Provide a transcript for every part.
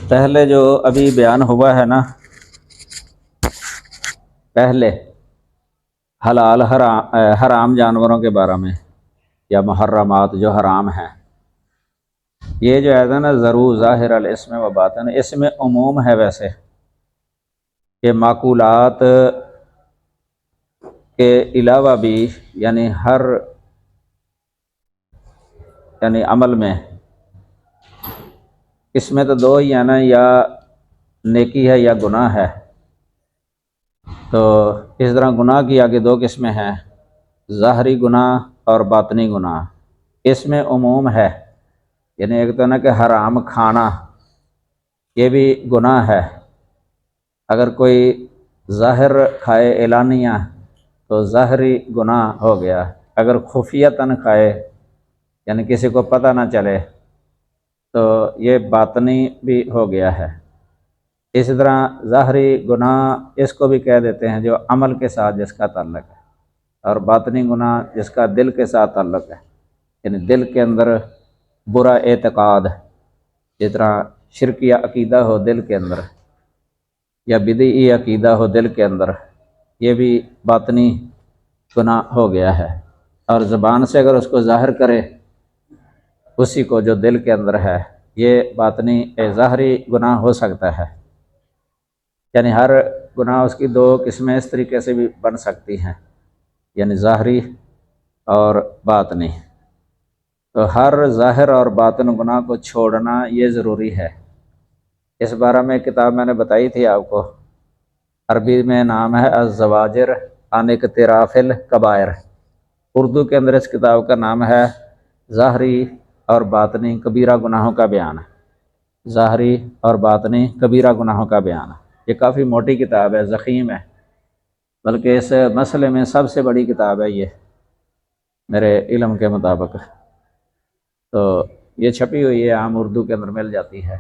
پہلے جو ابھی بیان ہوا ہے نا، پہلے حلال حرام جانوروں کے بارے میں یا محرمات جو حرام ہیں، یہ جو ہے نا ضرور ظاہر الاسم و باطن، اس میں عموم ہے ویسے کہ معقولات کے علاوہ بھی یعنی ہر عمل میں اس میں تو دو ہی ہے نا، یا نیکی ہے یا گناہ ہے۔ تو اس طرح گناہ کی آگے دو قسمیں ہیں، ظاہری گناہ اور باطنی گناہ۔ اس میں عموم ہے، یعنی ایک تو نا کہ حرام کھانا یہ بھی گناہ ہے، اگر کوئی ظاہر کھائے اعلانیہ تو ظاہری گناہ ہو گیا، اگر خفیتاً کھائے یعنی کسی کو پتہ نہ چلے تو یہ باطنی بھی ہو گیا ہے۔ اسی طرح ظاہری گناہ اس کو بھی کہہ دیتے ہیں جو عمل کے ساتھ جس کا تعلق ہے، اور باطنی گناہ جس کا دل کے ساتھ تعلق ہے، یعنی دل کے اندر برا اعتقاد، جس طرح شرکیہ عقیدہ ہو دل کے اندر یا بدعی عقیدہ ہو دل کے اندر، یہ بھی باطنی گناہ ہو گیا ہے۔ اور زبان سے اگر اس کو ظاہر کرے اسی کو جو دل کے اندر ہے، یہ باطنی ظاہری گناہ ہو سکتا ہے۔ یعنی ہر گناہ اس کی دو قسمیں اس طریقے سے بھی بن سکتی ہیں، یعنی ظاہری اور باطنی۔ تو ہر ظاہر اور باطن گناہ کو چھوڑنا یہ ضروری ہے۔ اس بارے میں کتاب میں نے بتائی تھی آپ کو، عربی میں نام ہے الزواجر عن اقتراف الکبائر، اردو کے اندر اس کتاب کا نام ہے ظاہری اور باطنی کبیرہ گناہوں کا بیان، ظاہری اور باطنی کبیرہ گناہوں کا بیان۔ یہ کافی موٹی کتاب ہے، ضخیم ہے، بلکہ اس مسئلے میں سب سے بڑی کتاب ہے یہ میرے علم کے مطابق۔ تو یہ چھپی ہوئی ہے، عام اردو کے اندر مل جاتی ہے،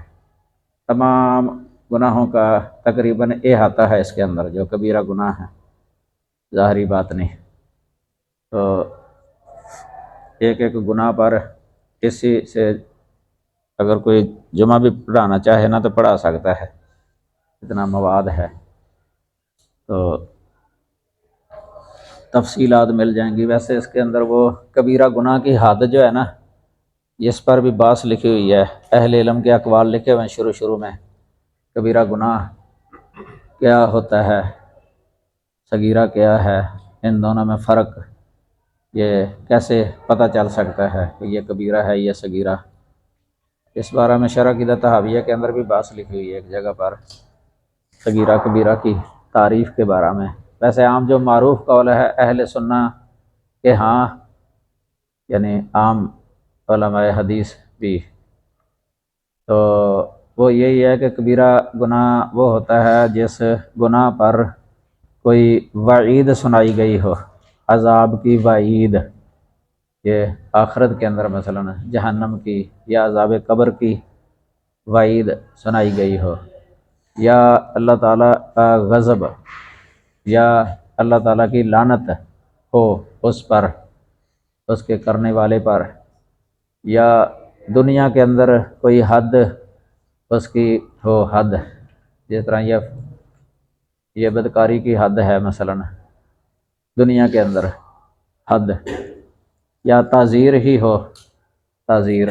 تمام گناہوں کا تقریباً احاطہ ہے اس کے اندر، جو کبیرہ گناہ ہے ظاہری باطنی۔ تو ایک ایک گناہ پر اسی سے اگر کوئی جمعہ بھی پڑھانا چاہے نا تو پڑھا سکتا ہے، اتنا مواد ہے۔ تو تفصیلات مل جائیں گی۔ ویسے اس کے اندر وہ کبیرہ گناہ کی حد جو ہے نا، اس پر بھی بحث لکھی ہوئی ہے، اہل علم کے اقوال لکھے ہوئے ہیں شروع میں، کبیرہ گناہ کیا ہوتا ہے، صغیرہ کیا ہے، ان دونوں میں فرق، یہ کیسے پتہ چل سکتا ہے کہ یہ کبیرہ ہے یہ صغیرہ۔ اس بارے میں شرح عقیدہ طحاویہ کے اندر بھی بحث لکھی ہوئی ہے ایک جگہ پر، صغیرہ کبیرہ کی تعریف کے بارے میں۔ ویسے عام جو معروف قول ہے اہل سنہ کہ ہاں، یعنی عام علماء حدیث بھی، تو وہ یہی ہے کہ کبیرہ گناہ وہ ہوتا ہے جس گناہ پر کوئی وعید سنائی گئی ہو، عذاب کی وعید، یہ آخرت کے اندر مثلا جہنم کی یا عذاب قبر کی وعید سنائی گئی ہو، یا اللہ تعالیٰ کا غضب یا اللہ تعالیٰ کی لعنت ہو اس پر، اس کے کرنے والے پر، یا دنیا کے اندر کوئی حد اس کی ہو، حد جس طرح یہ بدکاری کی حد ہے مثلا دنیا کے اندر حد، یا تعزیر ہی ہو، تعزیر،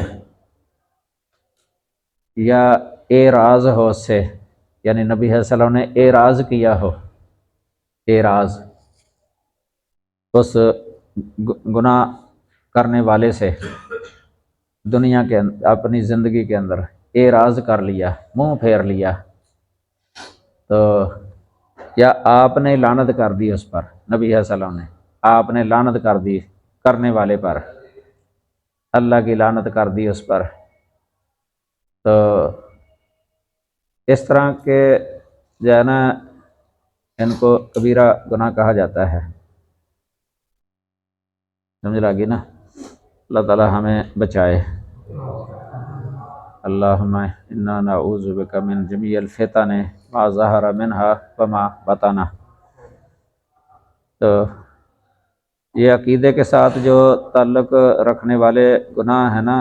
یا اعراض ہو اس سے، یعنی نبی صلی اللہ علیہ وسلم نے اعراض کیا ہو، اعراض اس گناہ کرنے والے سے دنیا کے اندر اپنی زندگی کے اندر اعراض کر لیا، منہ پھیر لیا، تو یا آپ نے لعنت کر دی اس پر، نبی صلی اللہ علیہ وسلم نے آپ نے لعنت کر دی کرنے والے پر، اللہ کی لعنت کر دی اس پر، تو اس طرح کے جو ہے نا ان کو کبیرہ گناہ کہا جاتا ہے۔ سمجھ لگی نا؟ اللہ تعالی ہمیں بچائے۔ اللہم انا نعوذ بک من جمیع الفتن ما ظہر منها وما بطن۔ تو یہ عقیدے کے ساتھ جو تعلق رکھنے والے گناہ ہیں نا،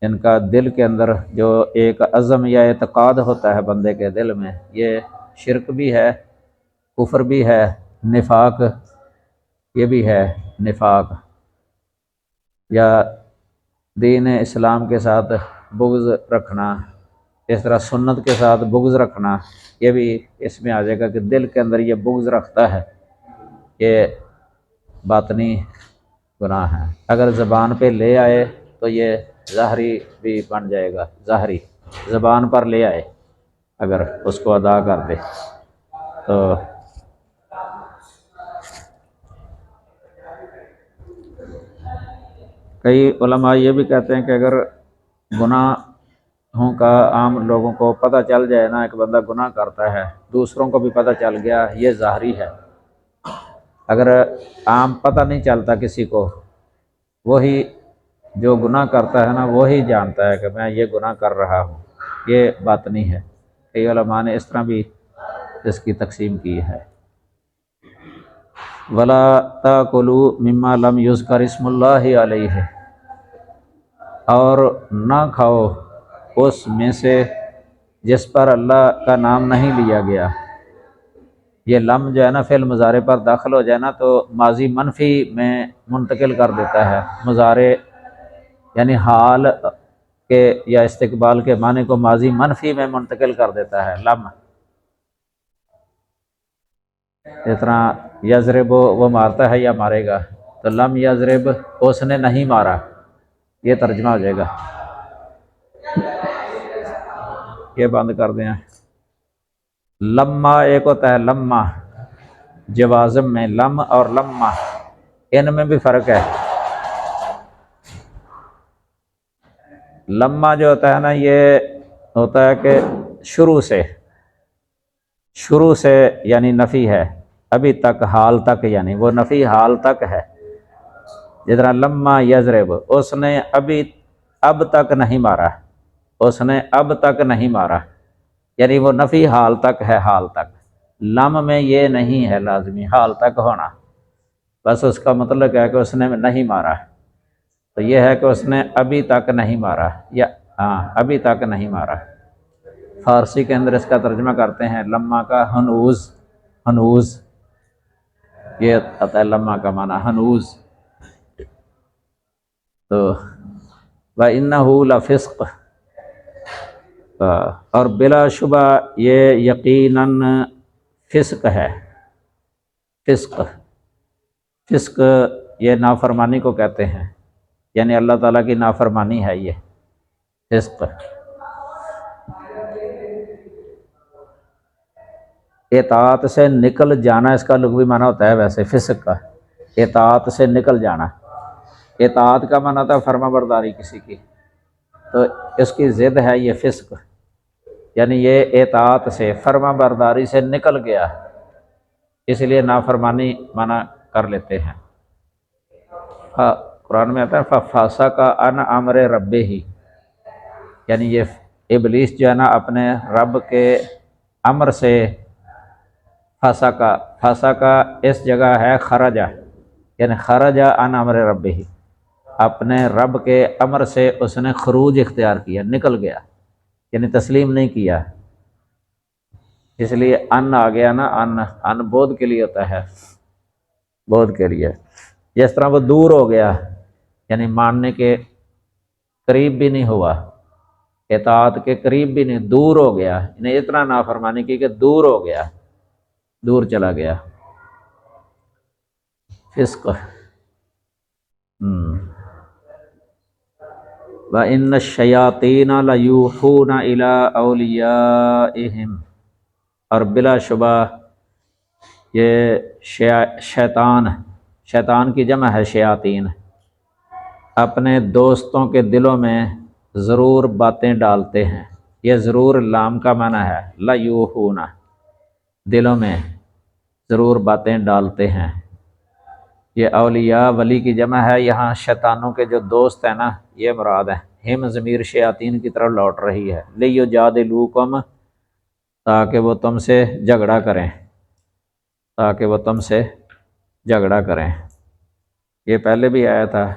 ان کا دل کے اندر جو ایک عزم یا اعتقاد ہوتا ہے بندے کے دل میں، یہ شرک بھی ہے، کفر بھی ہے، نفاق یہ بھی ہے، نفاق یا دین اسلام کے ساتھ بغض رکھنا، اس طرح سنت کے ساتھ بغض رکھنا، یہ بھی اس میں آ جائے گا کہ دل کے اندر یہ بغض رکھتا ہے، یہ باطنی گناہ ہے۔ اگر زبان پہ لے آئے تو یہ ظاہری بھی بن جائے گا، ظاہری زبان پر لے آئے اگر اس کو ادا کر دے تو کئی علماء یہ بھی کہتے ہیں کہ اگر گناہوں کا عام لوگوں کو پتہ چل جائے نا، ایک بندہ گناہ کرتا ہے، دوسروں کو بھی پتہ چل گیا، یہ ظاہری ہے۔ اگر عام پتہ نہیں چلتا کسی کو، وہی جو گناہ کرتا ہے نا وہی جانتا ہے کہ میں یہ گناہ کر رہا ہوں، یہ باطنی ہے۔ کئی علماء نے اس طرح بھی اس کی تقسیم کی ہے۔ وَلَا تَأْكُلُوا مِمَّا لَمْ يُذْكَرِ اسْمُ اللَّهِ عَلَيْهِ، اور نہ کھاؤ اس میں سے جس پر اللہ کا نام نہیں لیا گیا۔ یہ لم جو ہے نا فعل مضارع پر داخل ہو جائے نا تو ماضی منفی میں منتقل کر دیتا ہے، مضارع یعنی حال کے یا استقبال کے معنی کو ماضی منفی میں منتقل کر دیتا ہے لم۔ اس طرح یضرب وہ مارتا ہے یا مارے گا، تو لم یضرب اس نے نہیں مارا، یہ ترجمہ ہو جائے گا۔ یہ بند کر دیں۔ لما ایک ہوتا ہے لما جوازم میں، لم اور لما ان میں بھی فرق ہے۔ لما جو ہوتا ہے نا یہ ہوتا ہے کہ شروع سے یعنی نفی ہے، ابھی تک، حال تک، یعنی وہ نفی حال تک ہے۔ جس طرح لما یضرب اس نے اب تک نہیں مارا، اس نے اب تک نہیں مارا، یعنی وہ نفی حال تک ہے، حال تک۔ لم میں یہ نہیں ہے لازمی حال تک ہونا، بس اس کا مطلب ہے کہ اس نے نہیں مارا، تو یہ ہے کہ اس نے ابھی تک نہیں مارا، یا ابھی تک نہیں مارا۔ فارسی کے اندر اس کا ترجمہ کرتے ہیں لما کا ہنوز، یہ آتا ہے لما کا معنی ہنوز۔ تو وَإِنَّهُ لَفِسْقٌ، اور بلا شبہ یہ یقیناً فسق ہے۔ فسق یہ نافرمانی کو کہتے ہیں، یعنی اللہ تعالیٰ کی نافرمانی ہے یہ فسق۔ اطاعت سے نکل جانا اس کا لغوی معنی ہوتا ہے ویسے فسق کا، اطاعت سے نکل جانا۔ اطاعت کا معنی ہوتا ہے فرما برداری کسی کی، تو اس کی ضد ہے یہ فسق، یعنی یہ اطاعت سے، فرما برداری سے نکل گیا، اس لیے نافرمانی منع کر لیتے ہیں۔ قرآن میں آتا ہے فَفَسَقَ عَنْ أَمْرِ رَبِّهِ، یعنی یہ ابلیس جو ہے نا اپنے رب کے امر سے فسق اس جگہ ہے خرجہ، یعنی خرجہ عن امر ربہ، اپنے رب کے امر سے اس نے خروج اختیار کیا، نکل گیا، یعنی تسلیم نہیں کیا، اس لیے ان آ گیا نا، ان بودھ کے لیے ہوتا ہے، بودھ کے لیے۔ جس طرح وہ دور ہو گیا، یعنی ماننے کے قریب بھی نہیں ہوا، اطاعت کے قریب بھی نہیں، دور ہو گیا، انہیں اتنا نافرمانی کی کہ دور ہو گیا، دور چلا گیا، فسق۔ وَإِنَّ الشَّيَاطِينَ لَيُوحُونَ إِلَىٰ أَوْلِيَائِهِمْ، اور بلا شبہ یہ شیطان کی جمع ہے شیاطین، اپنے دوستوں کے دلوں میں ضرور باتیں ڈالتے ہیں۔ یہ ضرور لام کا معنی ہے، لَيُوحُونَ، دلوں میں ضرور باتیں ڈالتے ہیں۔ یہ اولیاء ولی کی جمع ہے، یہاں شیطانوں کے جو دوست ہیں نا یہ مراد ہے، ہم ضمیر شیاطین کی طرف لوٹ رہی ہے، لیجادلوکم، تاکہ وہ تم سے جھگڑا کریں، تاکہ وہ تم سے جھگڑا کریں۔ یہ پہلے بھی آیا تھا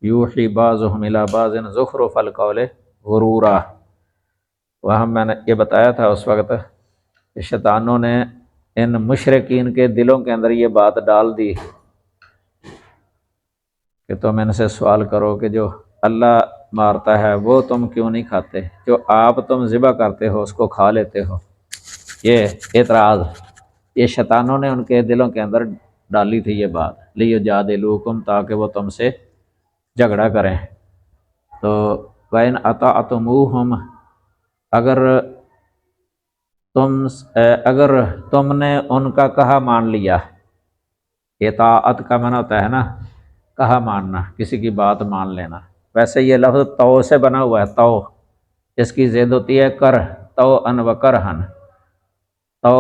یوحی بعضهم الی بعض زخرف القول غرورا۔ وہاں میں نے یہ بتایا تھا اس وقت کہ شیطانوں نے ان مشرکین کے دلوں کے اندر یہ بات ڈال دی کہ تم ان سے سوال کرو کہ جو اللہ مارتا ہے وہ تم کیوں نہیں کھاتے، جو آپ تم ذبح کرتے ہو اس کو کھا لیتے ہو۔ یہ اعتراض یہ شیطانوں نے ان کے دلوں کے اندر ڈالی تھی یہ بات، لیجادلوکم، تاکہ وہ تم سے جھگڑا کریں۔ تو وَإِنْ أَطَعْتُمُوهُمْ، اگر تم نے ان کا کہا مان لیا، اطاعت کا معنی ہوتا ہے نا کہا ماننا، کسی کی بات مان لینا۔ ویسے یہ لفظ تو سے بنا ہوا ہے، تو اس کی زید ہوتی ہے کر، تو ان و کرہن۔ تو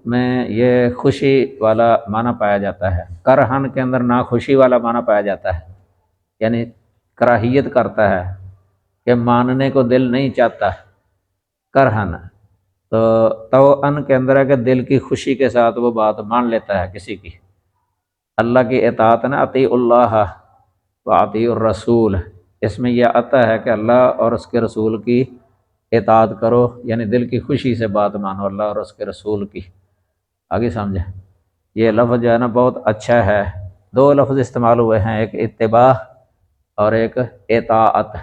میں یہ خوشی والا معنی پایا جاتا ہے، کرہن کے اندر ناخوشی والا معنی پایا جاتا ہے، یعنی کراہیت کرتا ہے کہ ماننے کو دل نہیں چاہتا، کرہن۔ تو ان کے اندر ہے کہ دل کی خوشی کے ساتھ وہ بات مان لیتا ہے کسی کی۔ اللہ کی اطاعت نا اطیع اللہ و اطیع الرسول، اس میں یہ آتا ہے کہ اللہ اور اس کے رسول کی اطاعت کرو، یعنی دل کی خوشی سے بات مانو اللہ اور اس کے رسول کی۔ آگے سمجھے؟ یہ لفظ جو ہے نا بہت اچھا ہے، دو لفظ استعمال ہوئے ہیں، ایک اتباع اور ایک اطاعت۔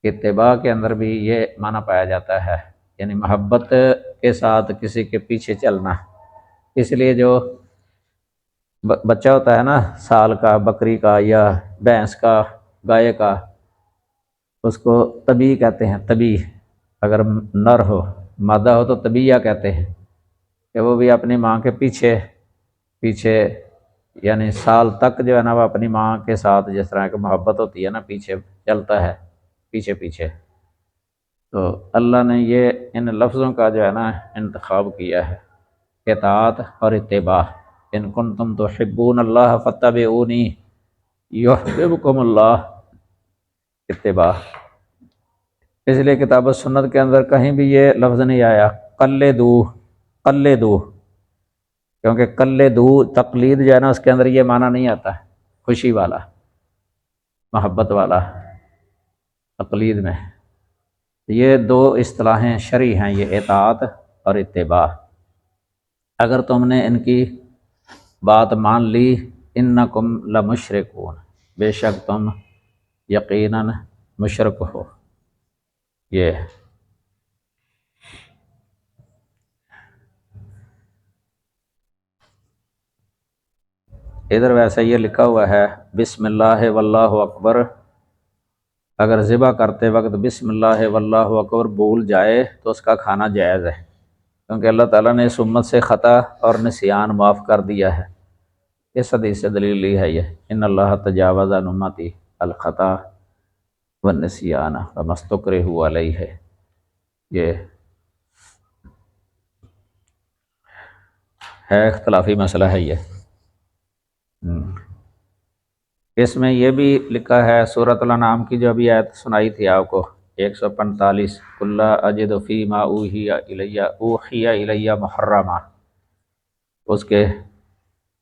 اتباع کے اندر بھی یہ معنی پایا جاتا ہے، یعنی محبت کے ساتھ کسی کے پیچھے چلنا۔ اس لیے جو بچہ ہوتا ہے نا سال کا، بکری کا یا بھینس کا، گائے کا، اس کو طبیع کہتے ہیں۔ طبیع اگر نر ہو، مادہ ہو تو طبیعہ کہتے ہیں، کہ وہ بھی اپنی ماں کے پیچھے یعنی سال تک جو ہے نا وہ اپنی ماں کے ساتھ جس طرح کی محبت ہوتی ہے نا پیچھے چلتا ہے پیچھے۔ تو اللہ نے یہ ان لفظوں کا جو ہے نا انتخاب کیا ہے، اطاعت اور اتباع۔ ان کنتم تحبون اللہ فاتبعونی یحببکم اللہ، اتباع۔ اس لیے کتاب و سنت کے اندر کہیں بھی یہ لفظ نہیں آیا قلدو، کیونکہ قلدو تقلید جو ہے نا اس کے اندر یہ معنی نہیں آتا خوشی والا، محبت والا تقلید میں۔ یہ دو اصطلاحیں شرعی ہیں، یہ اطاعت اور اتباع۔ اگر تم نے ان کی بات مان لی، انکم لمشرکون، بے شک تم یقیناً مشرک ہو۔ یہ ادھر ویسے یہ لکھا ہوا ہے بسم اللہ واللہ اکبر، اگر ذبح کرتے وقت بسم اللہ واللہ اکبر بھول جائے تو اس کا کھانا جائز ہے، کیونکہ اللہ تعالیٰ نے اس امت سے خطا اور نسیان معاف کر دیا ہے۔ اس حدیث سے دلیل لی ہے یہ، ان اللہ تجاوز عن امتی الخطا والنسیان وما استکرہوا علیہ۔ یہ ہے اختلافی مسئلہ ہے یہ۔ اس میں یہ بھی لکھا ہے سورۃ الانعام کی جو ابھی آیت سنائی تھی آپ کو 145، قل لا اجد فیما اوحی الی محرما،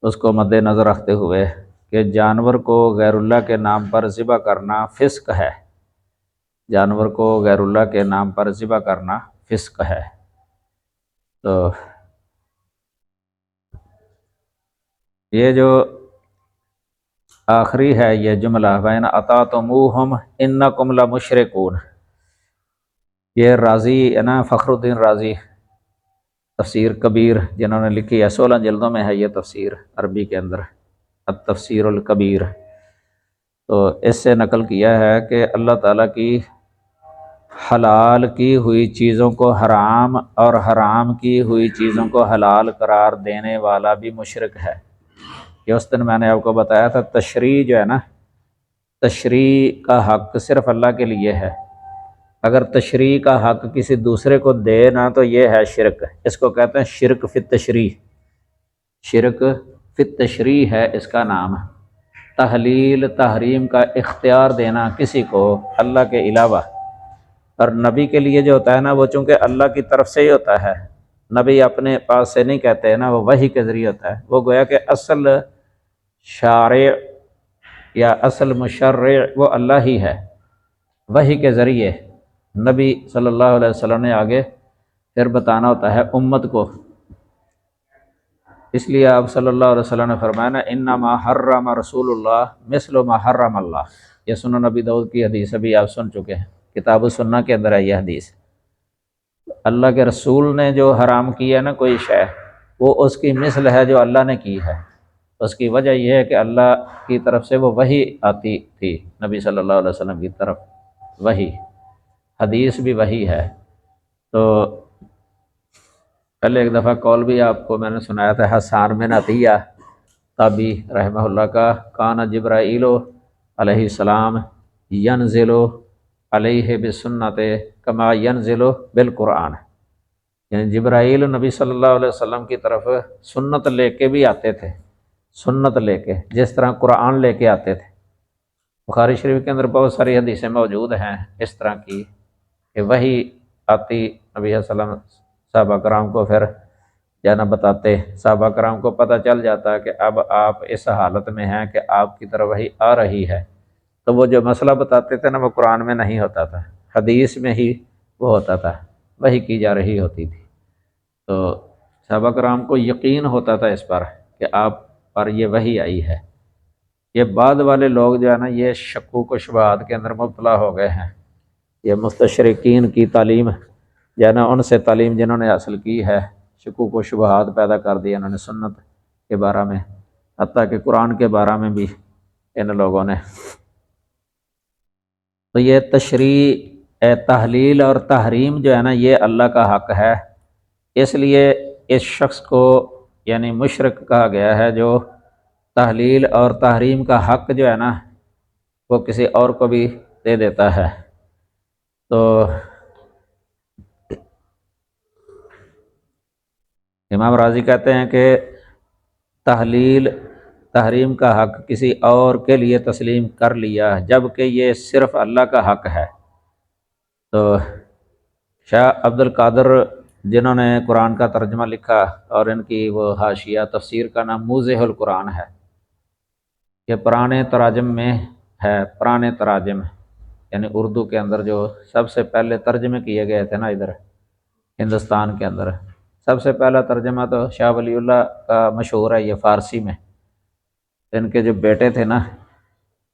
اس کو مد نظر رکھتے ہوئے کہ جانور کو غیر اللہ کے نام پر ذبح کرنا فسق ہے، جانور کو غیر اللہ کے نام پر ذبح کرنا فسق ہے۔ تو یہ جو آخری ہے یہ جملہ وَإِنْ أَطَعْتُمُوهُمْ إِنَّكُمْ لَمُشْرِكُونَ، یہ راضی ہے نا، فخر الدین رازی تفسیر کبیر جنہوں نے لکھی ہے، 16 جلدوں میں ہے یہ تفسیر عربی کے اندر، التفسیر الکبیر۔ تو اس سے نقل کیا ہے کہ اللہ تعالیٰ کی حلال کی ہوئی چیزوں کو حرام اور حرام کی ہوئی چیزوں کو حلال قرار دینے والا بھی مشرک ہے۔ یہ اس دن میں نے آپ کو بتایا تھا، تشریع جو ہے نا، تشریع کا حق صرف اللہ کے لیے ہے، اگر تشریع کا حق کسی دوسرے کو دے نا تو یہ ہے شرک، اس کو کہتے ہیں شرک فی التشریع، شرک فی التشریع ہے اس کا نام۔ تحلیل تحریم کا اختیار دینا کسی کو اللہ کے علاوہ، اور نبی کے لیے جو ہوتا ہے نا وہ چونکہ اللہ کی طرف سے ہی ہوتا ہے، نبی اپنے پاس سے نہیں کہتے ہیں نا، وہ وحی کے ذریعے ہوتا ہے، وہ گویا کہ اصل شارع یا اصل مشرع وہ اللہ ہی ہے، وحی کے ذریعے نبی صلی اللہ علیہ وسلم نے آگے پھر بتانا ہوتا ہے امت کو۔ اس لیے آپ صلی اللہ علیہ وسلم نے فرمایا نا انما حرم رسول اللہ مثل ما حرم اللہ، یہ سنن نبی داؤد کی حدیث ابھی آپ سن چکے ہیں، کتاب السنہ کے اندر ہے یہ حدیث۔ اللہ کے رسول نے جو حرام کیا نا کوئی شے، وہ اس کی مثل ہے جو اللہ نے کی ہے۔ اس کی وجہ یہ ہے کہ اللہ کی طرف سے وہ وحی آتی تھی، نبی صلی اللہ علیہ وسلم کی طرف وحی، حدیث بھی وحی ہے۔ تو پہلے ایک دفعہ قول بھی آپ کو میں نے سنایا تھا حسان بن عطیہ تابعی رحمہ اللہ کا، کان جبرائیل علیہ السلام ینزل علیہ بسنت کما ینزل بالقرآن، یعنی جبرائیل نبی صلی اللہ علیہ وسلم کی طرف سنت لے کے بھی آتے تھے، سنت لے کے جس طرح قرآن لے کے آتے تھے۔ بخاری شریف کے اندر بہت ساری حدیثیں موجود ہیں اس طرح کی کہ وہی آتی نبی صلی اللہ علیہ وسلم صحابہ کرام کو پھر جانا بتاتے، صحابہ کرام کو پتہ چل جاتا کہ اب آپ اس حالت میں ہیں کہ آپ کی طرف وہی آ رہی ہے، تو وہ جو مسئلہ بتاتے تھے نا وہ قرآن میں نہیں ہوتا تھا، حدیث میں ہی وہ ہوتا تھا، وہی کی جا رہی ہوتی تھی۔ تو صحابہ کرام کو یقین ہوتا تھا اس پر کہ آپ پر یہ وحی آئی ہے۔ یہ بعد والے لوگ جو ہے نا یہ شکوک و شبہات کے اندر مبتلا ہو گئے ہیں، یہ مستشرقین کی تعلیم جو ہے نا ان سے تعلیم جنہوں نے حاصل کی ہے، شکوک و شبہات پیدا کر دیا انہوں نے سنت کے بارے میں، حتیٰ کہ قرآن کے بارے میں بھی ان لوگوں نے۔ تو یہ تشریع تحلیل اور تحریم جو ہے نا یہ اللہ کا حق ہے، اس لیے اس شخص کو یعنی مشرک کہا گیا ہے جو تحلیل اور تحریم کا حق جو ہے نا وہ کسی اور کو بھی دے دیتا ہے۔ تو امام راضی کہتے ہیں کہ تحلیل تحریم کا حق کسی اور کے لیے تسلیم کر لیا جبکہ یہ صرف اللہ کا حق ہے۔ تو شاہ عبد القادر جنہوں نے قرآن کا ترجمہ لکھا اور ان کی وہ حاشیہ تفسیر کا نام موضح القرآن ہے، یہ پرانے تراجم میں ہے، پرانے تراجم یعنی اردو کے اندر جو سب سے پہلے ترجمے کیے گئے تھے نا ادھر ہندوستان کے اندر، سب سے پہلا ترجمہ تو شاہ ولی اللہ کا مشہور ہے یہ فارسی میں، ان کے جو بیٹے تھے نا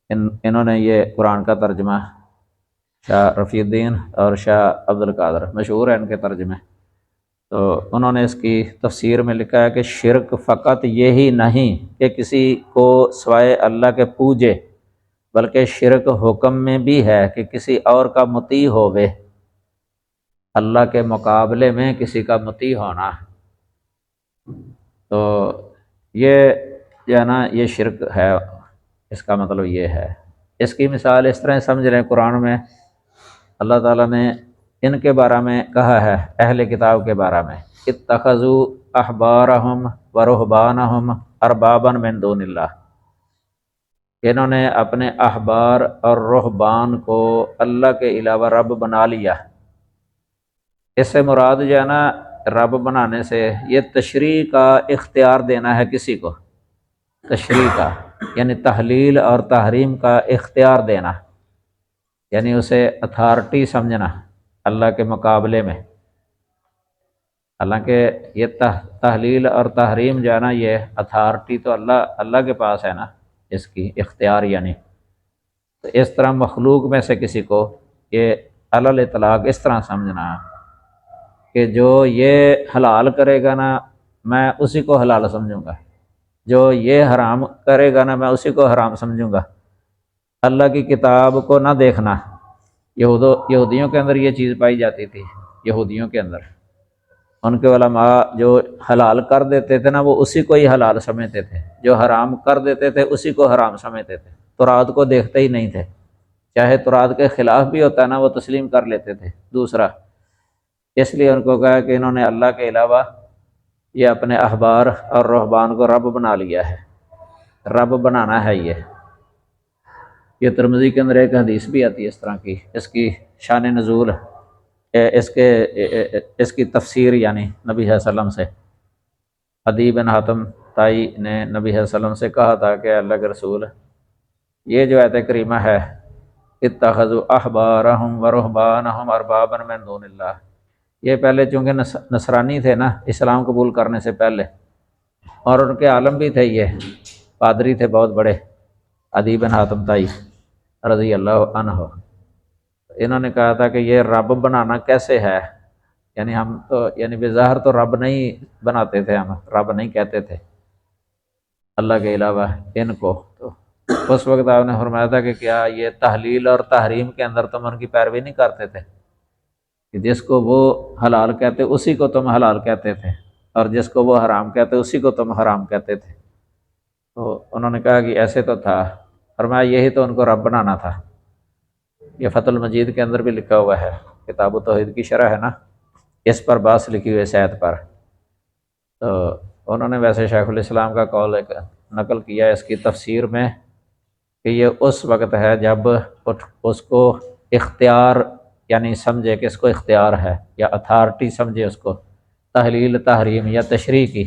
انہوں نے یہ قرآن کا ترجمہ، شاہ رفیع الدین اور شاہ عبد القادر مشہور ہے ان کے ترجمے۔ تو انہوں نے اس کی تفسیر میں لکھا ہے کہ شرک فقط یہی نہیں کہ کسی کو سوائے اللہ کے پوجے، بلکہ شرک حکم میں بھی ہے کہ کسی اور کا مطیع ہووے، اللہ کے مقابلے میں کسی کا مطیع ہونا۔ تو یہ جو ہے نا یہ شرک ہے، اس کا مطلب یہ ہے۔ اس کی مثال اس طرح سمجھ رہے ہیں، قرآن میں اللہ تعالیٰ نے ان کے بارے میں کہا ہے، اہل کتاب کے بارے میں، اتخذوا احبارہم ورہبانہم اربابا من دون اللہ، انہوں نے اپنے احبار اور رہبان کو اللہ کے علاوہ رب بنا لیا۔ اس سے مراد جو ہے نا رب بنانے سے یہ تشریع کا اختیار دینا ہے کسی کو، تشریع کا یعنی تحلیل اور تحریم کا اختیار دینا، یعنی اسے اتھارٹی سمجھنا اللہ کے مقابلے میں۔ حالانکہ یہ تحلیل اور تحریم جو ہے نا یہ اتھارٹی تو اللہ کے پاس ہے نا، اس کی اختیار یعنی، تو اس طرح مخلوق میں سے کسی کو یہ علی الاطلاق اس طرح سمجھنا کہ جو یہ حلال کرے گا نا میں اسی کو حلال سمجھوں گا، جو یہ حرام کرے گا نا میں اسی کو حرام سمجھوں گا۔ اللہ کی کتاب کو نہ دیکھنا، یہودیوں کے اندر یہ چیز پائی جاتی تھی، یہودیوں کے اندر ان کے علماء جو حلال کر دیتے تھے نا وہ اسی کو ہی حلال سمجھتے تھے، جو حرام کر دیتے تھے اسی کو حرام سمجھتے تھے، تورات کو دیکھتے ہی نہیں تھے، چاہے تورات کے خلاف بھی ہوتا ہے نا وہ تسلیم کر لیتے تھے دوسرا۔ اس لیے ان کو کہا کہ انہوں نے اللہ کے علاوہ یہ اپنے احبار اور رہبان کو رب بنا لیا ہے، رب بنانا ہے یہ ترمذی کے اندر ایک حدیث بھی آتی ہے اس طرح کی، اس کی شان نزول اس کی تفسیر یعنی نبی صلی اللہ علیہ وسلم سے عدی بن حاتم تائی نے نبی صلی اللہ علیہ وسلم سے کہا تھا کہ اللہ کے رسول یہ جو آیت کریمہ ہے اتخذوا احبارہم ورہبانہم اربابا من دون اللہ، یہ پہلے چونکہ نصرانی تھے نا اسلام قبول کرنے سے پہلے، اور ان کے عالم بھی تھے، یہ پادری تھے بہت بڑے، عدی بن حاتم طائی رضی اللہ عنہ۔ انہوں نے کہا تھا کہ یہ رب بنانا کیسے ہے، یعنی ہم تو یعنی بظاہر تو رب نہیں بناتے تھے، ہم رب نہیں کہتے تھے اللہ کے علاوہ ان کو۔ تو اس وقت آپ نے فرمایا تھا کہ کیا یہ تحلیل اور تحریم کے اندر تم ان کی پیروی نہیں کرتے تھے کہ جس کو وہ حلال کہتے اسی کو تم حلال کہتے تھے، اور جس کو وہ حرام کہتے اسی کو تم حرام کہتے تھے۔ تو انہوں نے کہا کہ ایسے تو تھا، فرمایا یہی تو ان کو رب بنانا تھا۔ یہ فتح المجید کے اندر بھی لکھا ہوا ہے، کتاب التوحید کی شرح ہے نا، اس پر بحث لکھی ہوئی ہے سید پر۔ تو انہوں نے ویسے شیخ الاسلام کا قول ایک نقل کیا ہے اس کی تفسیر میں کہ یہ اس وقت ہے جب اس کو اختیار یعنی سمجھے کہ اس کو اختیار ہے یا اتھارٹی سمجھے اس کو تحلیل تحریم یا تشریح کی،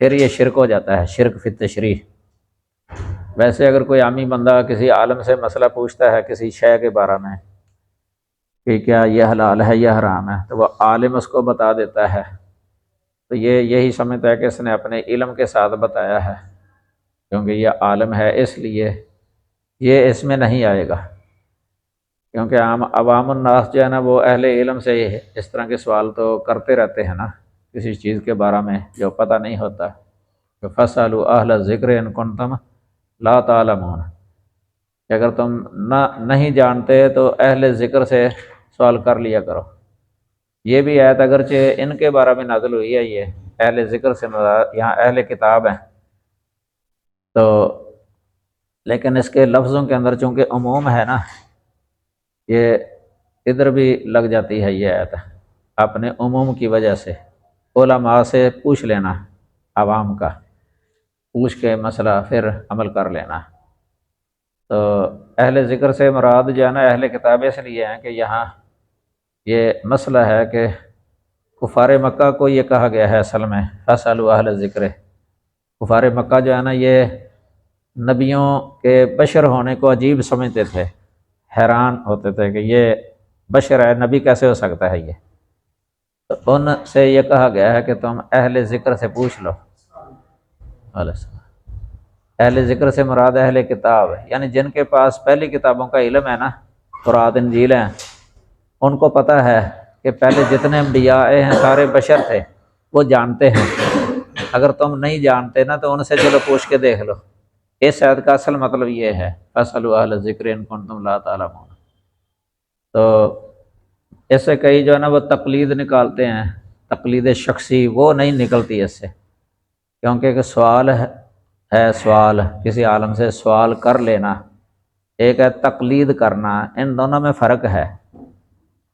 پھر یہ شرک ہو جاتا ہے، شرک فی التشریح۔ ویسے اگر کوئی عامی بندہ کسی عالم سے مسئلہ پوچھتا ہے کسی شے کے بارے میں کہ کیا یہ حلال ہے یا حرام ہے، تو وہ عالم اس کو بتا دیتا ہے، تو یہ یہی سمجھتا ہے کہ اس نے اپنے علم کے ساتھ بتایا ہے، کیونکہ یہ عالم ہے اس لیے یہ اس میں نہیں آئے گا۔ کیونکہ عوام الناس جو ہے نا وہ اہل علم سے اس طرح کے سوال تو کرتے رہتے ہیں نا کسی چیز کے بارے میں جو پتہ نہیں ہوتا، کہ فَاسْأَلُوا أَهْلَ الذِّكْرِ إِن كُنتُمْ لَا تَعْلَمُونَ، کہ اگر تم نہیں جانتے تو اہل ذکر سے سوال کر لیا کرو۔ یہ بھی آیت اگرچہ ان کے بارے میں نازل ہوئی ہے، یہ اہل ذکر سے یہاں اہل کتاب ہیں، تو لیکن اس کے لفظوں کے اندر چونکہ عموم ہے نا، یہ ادھر بھی لگ جاتی ہے یہ آیت اپنے عموم کی وجہ سے۔ علماء سے پوچھ لینا، عوام کا پوچھ کے مسئلہ پھر عمل کر لینا۔ تو اہل ذکر سے مراد جو ہے نا اہل کتاب اس لیے ہیں کہ یہاں یہ مسئلہ ہے کہ کفار مکہ کو یہ کہا گیا ہے اصل میں فَاسْأَلُوا أَهْلَ الذِّكْرِ۔ کفار مکہ جو ہے نا یہ نبیوں کے بشر ہونے کو عجیب سمجھتے تھے، حیران ہوتے تھے کہ یہ بشر ہے، نبی کیسے ہو سکتا ہے یہ؟ تو ان سے یہ کہا گیا ہے کہ تم اہل ذکر سے پوچھ لو۔ اہل ذکر سے مراد اہل کتاب ہے، یعنی جن کے پاس پہلی کتابوں کا علم ہے نا، تورات انجیل ہیں، ان کو پتہ ہے کہ پہلے جتنے انبیاء ہیں سارے بشر تھے، وہ جانتے ہیں۔ اگر تم نہیں جانتے نا تو ان سے چلو پوچھ کے دیکھ لو۔ اس آیت کا اصل مطلب یہ ہے فَاسْأَلُوا أَهْلَ الذِّكْرِ إِن كُنتُمْ لَا تَعْلَمُونَ۔ تو اس سے کئی جو ہے نا وہ تقلید نکالتے ہیں، تقلید شخصی، وہ نہیں نکلتی اس سے، کیونکہ کہ سوال ہے سوال کسی عالم سے سوال کر لینا، ایک ہے تقلید کرنا، ان دونوں میں فرق ہے۔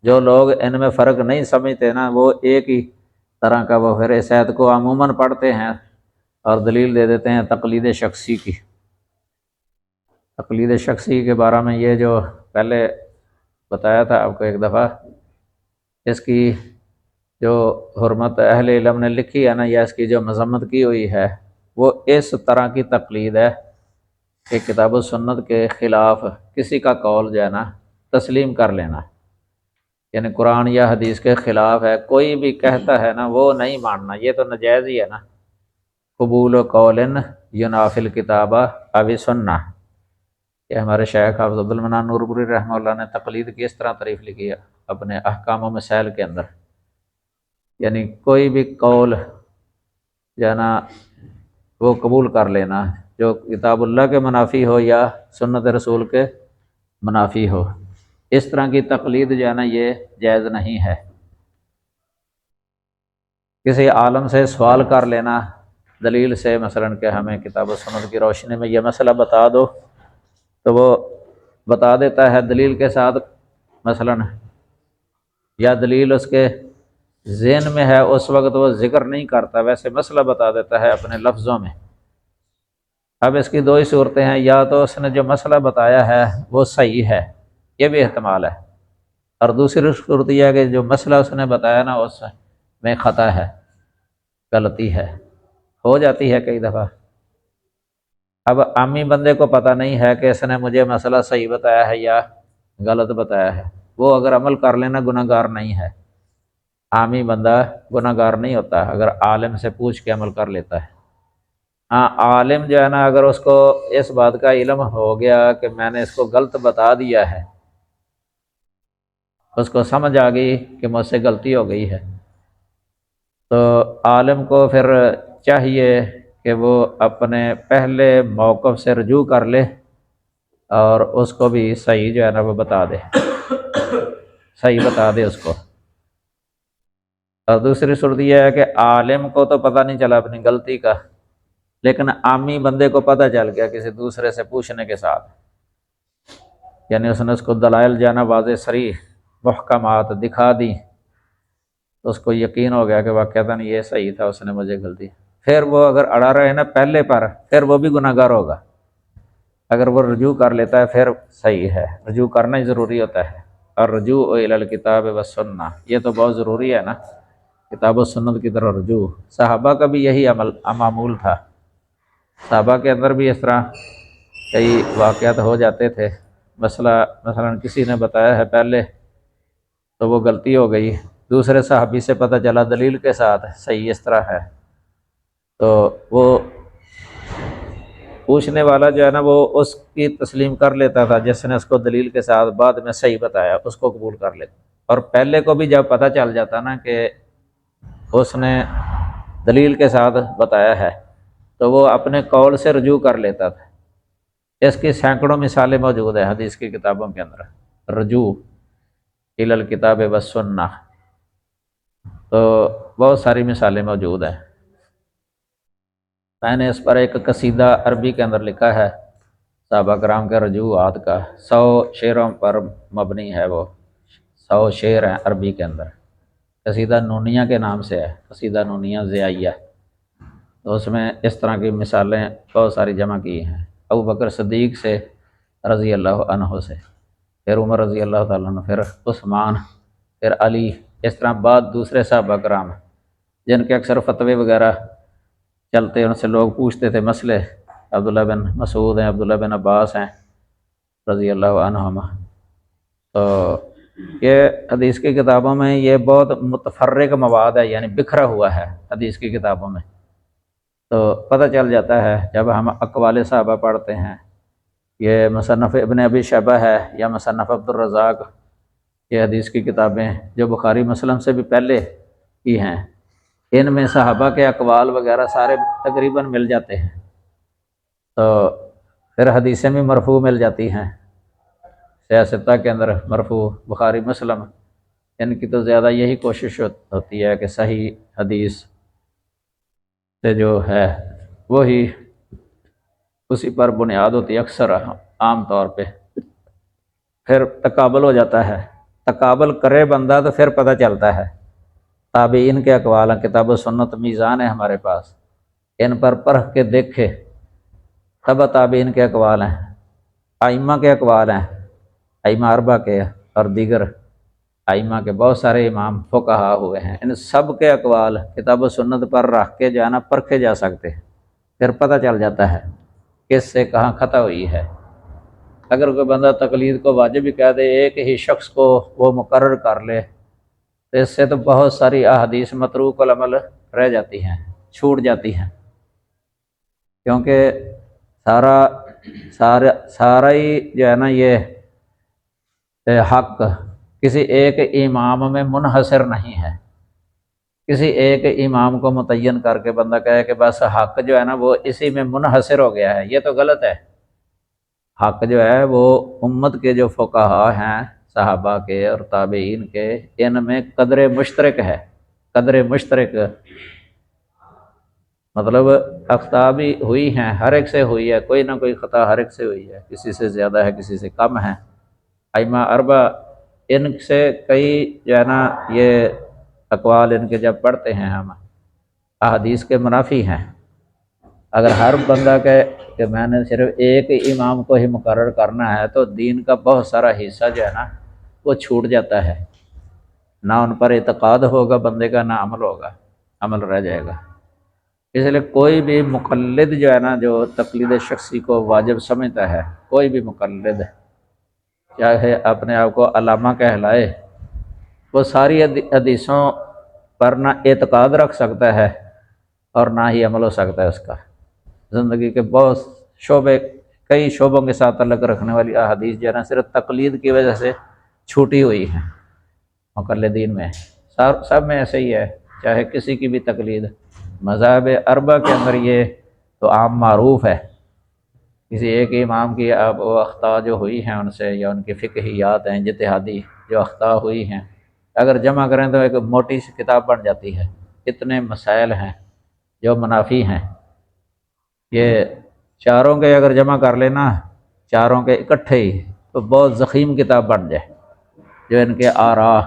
جو لوگ ان میں فرق نہیں سمجھتے نا وہ ایک ہی طرح کا وہ پھر اس آیت کو عموماً پڑھتے ہیں اور دلیل دے دیتے ہیں تقلید شخصی کی۔ تقلید شخصی کے بارے میں یہ جو پہلے بتایا تھا آپ کو ایک دفعہ، اس کی جو حرمت اہل علم نے لکھی ہے نا یا اس کی جو مذمت کی ہوئی ہے وہ اس طرح کی تقلید ہے کہ کتاب و سنت کے خلاف کسی کا قول جو ہے نا تسلیم کر لینا، یعنی قرآن یا حدیث کے خلاف ہے کوئی بھی کہتا ہے نا وہ نہیں ماننا، یہ تو ناجائز ہی ہے نا۔ قبول قول ینافی الکتاب او سنہ، یہ ہمارے شیخ حافظ عبدالمنان نورپوری رحمہ اللہ نے تقلید کی اس طرح تعریف لکھی ہے اپنے احکام و مسائل کے اندر، یعنی کوئی بھی قول جو ہے نا وہ قبول کر لینا جو کتاب اللہ کے منافی ہو یا سنت رسول کے منافی ہو، اس طرح کی تقلید جو ہے نا یہ جائز نہیں ہے۔ کسی عالم سے سوال کر لینا دلیل سے، مثلا کہ ہمیں کتاب و سنت کی روشنی میں یہ مسئلہ بتا دو، تو وہ بتا دیتا ہے دلیل کے ساتھ، مثلا یا دلیل اس کے ذہن میں ہے اس وقت وہ ذکر نہیں کرتا، ویسے مسئلہ بتا دیتا ہے اپنے لفظوں میں۔ اب اس کی دو ہی صورتیں ہیں، یا تو اس نے جو مسئلہ بتایا ہے وہ صحیح ہے، یہ بھی احتمال ہے، اور دوسری صورت یہ ہے کہ جو مسئلہ اس نے بتایا نا اس میں خطا ہے، غلطی ہے، ہو جاتی ہے کئی دفعہ۔ اب عامی بندے کو پتہ نہیں ہے کہ اس نے مجھے مسئلہ صحیح بتایا ہے یا غلط بتایا ہے، وہ اگر عمل کر لینا گناہ گار نہیں ہے، عامی بندہ گناہ گار نہیں ہوتا اگر عالم سے پوچھ کے عمل کر لیتا ہے۔ ہاں عالم جو ہے نا، اگر اس کو اس بات کا علم ہو گیا کہ میں نے اس کو غلط بتا دیا ہے، اس کو سمجھ آ گئی کہ مجھ سے غلطی ہو گئی ہے، تو عالم کو پھر چاہیے کہ وہ اپنے پہلے موقف سے رجوع کر لے اور اس کو بھی صحیح جو ہے نا وہ بتا دے، صحیح بتا دے اس کو۔ اور دوسری صورت یہ ہے کہ عالم کو تو پتہ نہیں چلا اپنی غلطی کا، لیکن عامی بندے کو پتہ چل گیا کسی دوسرے سے پوچھنے کے ساتھ، یعنی اس نے اس کو دلائل جانا واضح صریح محکمات دکھا دی، تو اس کو یقین ہو گیا کہ واقعتاً یہ صحیح تھا، اس نے مجھے غلطی، پھر وہ اگر اڑا رہے نا پہلے پر، پھر وہ بھی گناہ گار ہوگا۔ اگر وہ رجوع کر لیتا ہے پھر صحیح ہے، رجوع کرنا ہی ضروری ہوتا ہے، اور رجوع الی الکتاب والسنہ یہ تو بہت ضروری ہے نا، کتاب و سنت کی طرح رجوع۔ صحابہ کا بھی یہی معمول تھا، صحابہ کے اندر بھی اس طرح کئی واقعات ہو جاتے تھے، مثلا کسی نے بتایا ہے پہلے تو وہ غلطی ہو گئی، دوسرے صحابی سے پتہ چلا دلیل کے ساتھ صحیح اس طرح ہے، تو وہ پوچھنے والا جو ہے نا وہ اس کی تسلیم کر لیتا تھا، جس نے اس کو دلیل کے ساتھ بعد میں صحیح بتایا اس کو قبول کر لیتا، اور پہلے کو بھی جب پتہ چل جاتا نا کہ اس نے دلیل کے ساتھ بتایا ہے تو وہ اپنے قول سے رجوع کر لیتا تھا۔ اس کی سینکڑوں مثالیں موجود ہیں حدیث کی کتابوں کے اندر، رجوع الی الکتاب والسنہ، تو بہت ساری مثالیں موجود ہیں۔ میں نے اس پر ایک قصیدہ عربی کے اندر لکھا ہے صحابہ کرام کے رجوعات کا، 100 شعروں پر مبنی ہے، وہ 100 شعر ہیں عربی کے اندر، قصیدہ نونیہ کے نام سے ہے، قصیدہ نونیہ ضیائیہ، تو اس میں اس طرح کی مثالیں بہت ساری جمع کی ہیں، ابو بکر صدیق سے رضی اللہ عنہ سے، پھر عمر رضی اللہ تعالیٰ عنہ، پھر عثمان، پھر علی، اس طرح بعد دوسرے صحابہ کرام جن کے اکثر فتوے وغیرہ چلتے، ان سے لوگ پوچھتے تھے مسئلے، عبداللہ بن مسعود ہیں، عبداللہ بن عباس ہیں رضی اللہ عنہما۔ تو یہ حدیث کی کتابوں میں یہ بہت متفرق مواد ہے، یعنی بکھرا ہوا ہے حدیث کی کتابوں میں، تو پتہ چل جاتا ہے جب ہم اقوال صحابہ پڑھتے ہیں، یہ مصنف ابن ابی شیبہ ہے یا مصنف عبد الرزاق، یہ حدیث کی کتابیں جو بخاری مسلم سے بھی پہلے کی ہیں، ان میں صحابہ کے اقوال وغیرہ سارے تقریباً مل جاتے ہیں، تو پھر حدیثیں بھی مرفوع مل جاتی ہیں، سیاستہ کے اندر مرفوع، بخاری مسلم، ان کی تو زیادہ یہی کوشش ہوتی ہے کہ صحیح حدیث سے جو ہے وہی اسی پر بنیاد ہوتی ہے اکثر عام طور پہ، پھر تقابل ہو جاتا ہے، تقابل کرے بندہ تو پھر پتہ چلتا ہے، تابعین کے اقوال ہیں، کتاب و سنت میزان ہے ہمارے پاس، ان پر پرکھ کے دیکھے، تبع تابعین کے اقوال ہیں، ائمہ کے اقوال ہیں، ائمہ اربعہ کے اور دیگر ائمہ کے بہت سارے امام فقہا ہوئے ہیں، ان سب کے اقوال کتاب و سنت پر رکھ کے جو ہے نا پرکھے جا سکتے ہیں، پھر پتہ چل جاتا ہے کس سے کہاں خطا ہوئی ہے۔ اگر کوئی بندہ تقلید کو واجب ہی کہہ دے، ایک ہی شخص کو وہ مقرر کر لے، تو اس سے تو بہت ساری احادیث متروک العمل رہ جاتی ہیں، چھوٹ جاتی ہیں، کیونکہ سارا ہی جو ہے نا یہ حق کسی ایک امام میں منحصر نہیں ہے، کسی ایک امام کو متعین کر کے بندہ کہے کہ بس حق جو ہے نا وہ اسی میں منحصر ہو گیا ہے، یہ تو غلط ہے۔ حق جو ہے وہ امت کے جو فقہا ہیں، صحابہ کے اور تابعین کے، ان میں قدر مشترک ہے، قدر مشترک مطلب اخطاء بھی ہوئی ہیں، ہر ایک سے ہوئی ہے، کوئی نہ کوئی خطا ہر ایک سے ہوئی ہے، کسی سے زیادہ ہے کسی سے کم ہے۔ ائمہ اربعہ ان سے کئی جو ہے نا یہ اقوال ان کے جب پڑھتے ہیں ہم، احادیث کے منافی ہیں، اگر ہر بندہ کہے کہ میں نے صرف ایک امام کو ہی مقرر کرنا ہے تو دین کا بہت سارا حصہ جو ہے نا وہ چھوٹ جاتا ہے، نہ ان پر اعتقاد ہوگا بندے کا، نہ عمل ہوگا، عمل رہ جائے گا۔ اس لیے کوئی بھی مقلد جو ہے نا، جو تقلید شخصی کو واجب سمجھتا ہے، کوئی بھی مقلد چاہے اپنے آپ کو علامہ کہلائے، وہ ساری حدیثوں پر نہ اعتقاد رکھ سکتا ہے اور نہ ہی عمل ہو سکتا ہے اس کا۔ زندگی کے بہت شعبے، کئی شعبوں کے ساتھ تعلق رکھنے والی احادیث جو ہے نا، صرف تقلید کی وجہ سے چھوٹی ہوئی ہیں مقلدین میں۔ سب میں ایسے ہی ہے، چاہے کسی کی بھی تقلید، مذاہب اربع کے اندر یہ تو عام معروف ہے، کسی ایک امام کی اب وہ اخطاء جو ہوئی ہیں ان سے، یا ان کی فقہیات ہیں اجتہادی جو اخطاء ہوئی ہیں، اگر جمع کریں تو ایک موٹی سی کتاب بن جاتی ہے۔ اتنے مسائل ہیں جو منافی ہیں، یہ چاروں کے اگر جمع کر لینا، چاروں کے اکٹھے ہی، تو بہت ضخیم کتاب بن جائے جو ان کے آراء۔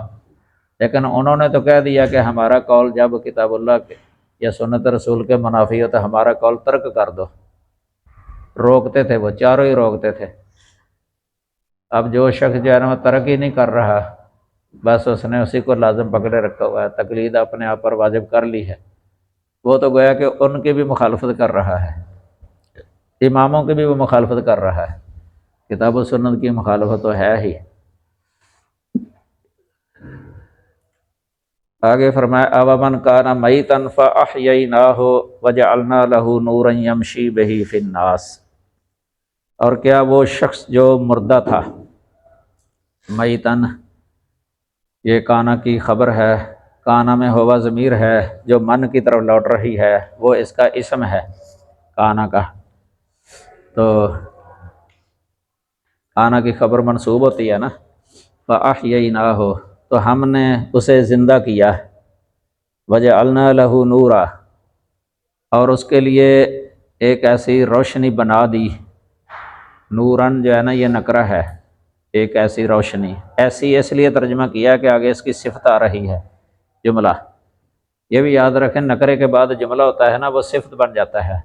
لیکن انہوں نے تو کہہ دیا کہ ہمارا قول جب کتاب اللہ کے یا سنت رسول کے منافی ہو تو ہمارا قول ترک کر دو۔ روکتے تھے، وہ چاروں ہی روکتے تھے۔ اب جو شخص جو ہے نا وہ ترک ہی نہیں کر رہا، بس اس نے اسی کو لازم پکڑے رکھا ہوا ہے، تقلید اپنے آپ پر واجب کر لی ہے، وہ تو گویا کہ ان کی بھی مخالفت کر رہا ہے، اماموں کی بھی وہ مخالفت کر رہا ہے، کتاب و سنت کی مخالفت تو ہے ہی۔ آگے فرمایا اومن کان میتا فاحییناہ وجعلنا لہ نورا یمشی بہ فی الناس، اور کیا وہ شخص جو مردہ تھا، میتن یہ کانا کی خبر ہے، کانا میں ہوا ضمیر ہے جو من کی طرف لوٹ رہی ہے، وہ اس کا اسم ہے کانا کا، تو کانا کی خبر منصوب ہوتی ہے نا، فاحییناہ، تو ہم نے اسے زندہ کیا، وجعلنا لہ نورا، اور اس کے لیے ایک ایسی روشنی بنا دی، نورن جو ہے نا یہ نکرہ ہے، ایک ایسی روشنی، ایسی اس لیے ترجمہ کیا کہ آگے اس کی صفت آ رہی ہے جملہ، یہ بھی یاد رکھیں نکرے کے بعد جملہ ہوتا ہے نا وہ صفت بن جاتا ہے،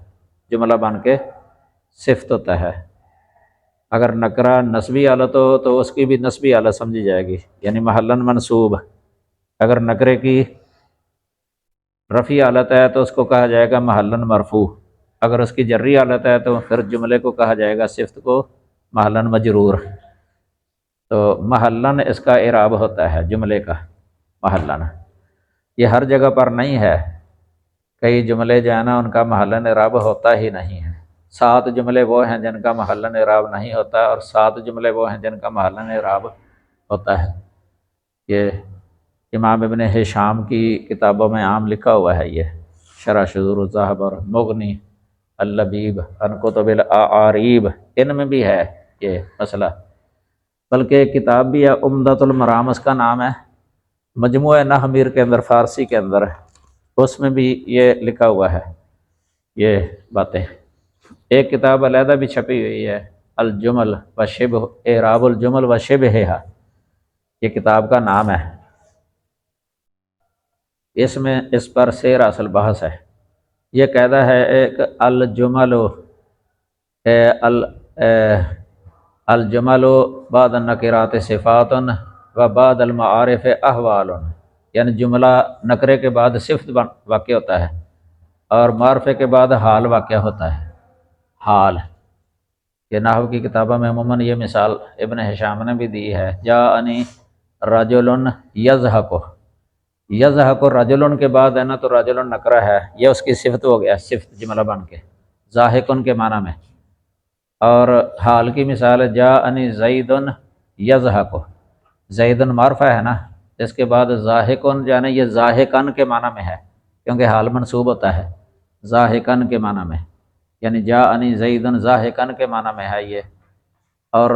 جملہ بن کے صفت ہوتا ہے۔ اگر نکرہ نسبی حالت ہو تو اس کی بھی نسبی حالت سمجھی جائے گی، یعنی محلاً منصوب۔ اگر نکرے کی رفعی حالت ہے تو اس کو کہا جائے گا محلاً مرفوع، اگر اس کی جری حالت ہے تو پھر جملے کو کہا جائے گا، صفت کو محلاً مجرور۔ تو محلاً اس کا اعراب ہوتا ہے جملے کا، محلاً یہ ہر جگہ پر نہیں ہے، کئی جملے جو ہیں نا ان کا محلاً اعراب ہوتا ہی نہیں ہے، 7 جملے وہ ہیں جن کا محلاً اعراب نہیں ہوتا، اور 7 جملے وہ ہیں جن کا محلاً اعراب ہوتا ہے۔ یہ امام ابن ہشام کی کتابوں میں عام لکھا ہوا ہے، یہ شرح شذور الذہب اور مغنی اللبیب عن کتب الاعاریب، ان میں بھی ہے یہ مسئلہ، بلکہ ایک کتاب بھی ہے عمدۃ المرام، اس کا نام ہے، مجموعہ نحمیر کے اندر، فارسی کے اندر، اس میں بھی یہ لکھا ہوا ہے یہ باتیں۔ ایک کتاب علیحدہ بھی چھپی ہوئی ہے، الجمل و شبہ، اعراب الجمل و شبہہا، یہ کتاب کا نام ہے، اس میں اس پر سیر اصل بحث ہے۔ یہ قاعدہ ہے ایک الجمل الجمل بعد النکرات صفات و بعد المعارف احوال، یعنی جملہ نکرے کے بعد صفت واقع ہوتا ہے اور معرفے کے بعد حال واقع ہوتا ہے، حال۔ یہ نحو کی کتابوں میں عموماً یہ مثال ابن ہشام نے بھی دی ہے، جاءنی رجل یضحک، یضحک رجل کے بعد ہے نا تو رجل نکرہ ہے، یہ اس کی صفت ہو گیا، صفت جملہ بن کے ضاحکن کے معنی میں۔ اور حال کی مثال ہے جاءنی زید یضحک، زید معرفہ ہے نا، اس کے بعد ضاحکن جو ہے نا یہ ضاحکن کے معنی میں ہے، کیونکہ حال منصوب ہوتا ہے ضاحکن کے معنی میں، یعنی جاءنی زید ضاحکن کے معنی میں ہے یہ۔ اور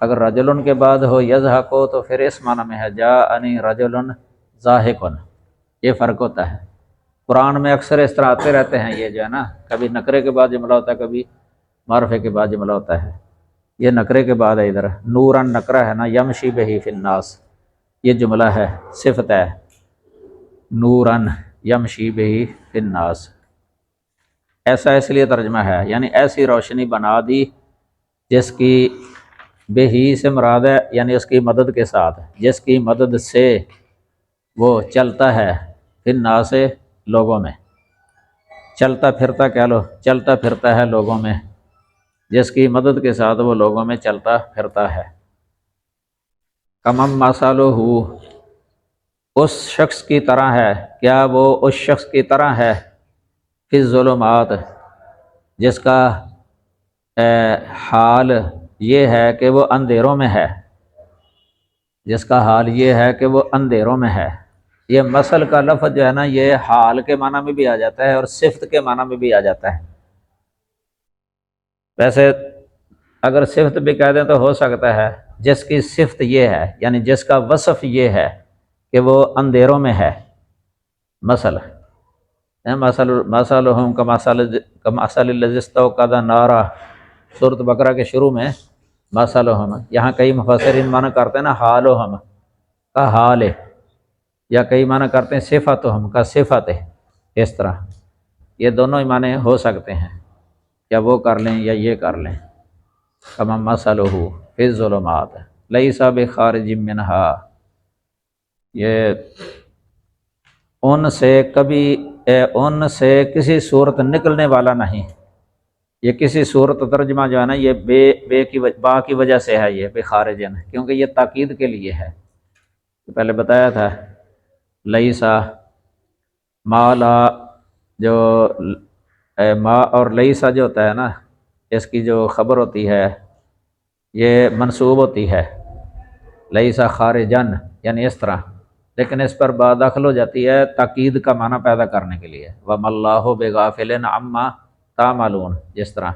اگر رجل کے بعد ہو یضحک تو پھر اس معنی میں ہے جاءنی رجل ضاحکن، یہ فرق ہوتا ہے۔ قرآن میں اکثر اس طرح آتے رہتے ہیں یہ جو ہے نا، کبھی نکرے کے بعد جملہ ہوتا ہے، کبھی معرفے کے بعد جملہ ہوتا ہے، یہ نکرے کے بعد ہے ادھر، نورن نکرہ ہے نا، یمشی بہ فی الناس یہ جملہ ہے، صفت ہے، نورن یمشی بہ فی الناس، ایسا اس لیے ترجمہ ہے، یعنی ایسی روشنی بنا دی جس کی بہی سے مراد ہے، یعنی اس کی مدد کے ساتھ، جس کی مدد سے وہ چلتا ہے فی الناس لوگوں میں، چلتا پھرتا کہہ لو، چلتا پھرتا ہے لوگوں میں، جس کی مدد کے ساتھ وہ لوگوں میں چلتا پھرتا ہے۔ کمم مثالہ، اس شخص کی طرح ہے، کیا وہ اس شخص کی طرح ہے، فی الظلمات، جس کا حال یہ ہے کہ وہ اندھیروں میں ہے، جس کا حال یہ ہے کہ وہ اندھیروں میں ہے۔ یہ مثل کا لفظ جو ہے نا، یہ حال کے معنی میں بھی آ جاتا ہے اور صفت کے معنی میں بھی آ جاتا ہے۔ ویسے اگر صفت بھی کہہ دیں تو ہو سکتا ہے جس کی صفت یہ ہے، یعنی جس کا وصف یہ ہے کہ وہ اندھیروں میں ہے۔ مثلہم کمثل الذی استوقد نارا، سورۃ بقرہ کے شروع میں مثلہم، یہاں کئی مفسرین معنی کرتے ہیں نا حالہم کا حال ہے، یا کئی معنی کرتے ہیں صفتہم کا صفت ہے۔ اس طرح یہ دونوں ہی معنی ہو سکتے ہیں، یا وہ کر لیں یا یہ کر لیں۔ کما مثلہ فی الظلمات لیس بخارج منہا، یہ ان سے کسی صورت نکلنے والا نہیں۔ یہ کسی صورت ترجمہ جو ہے نا، یہ با کی وجہ سے ہے، یہ بخارجن، کیونکہ یہ تاکید کے لیے ہے۔ پہلے بتایا تھا لیسا، ما لا، جو ما اور لیسا جو ہوتا ہے نا، اس کی جو خبر ہوتی ہے یہ منصوب ہوتی ہے، لیسا خارجن، یعنی اس طرح، لیکن اس پر با داخل ہو جاتی ہے تاکید کا معنی پیدا کرنے کے لیے۔ وَمَا اللَّهُ بِغَافِلٍ عَمَّا تَعْمَلُونَ، جس طرح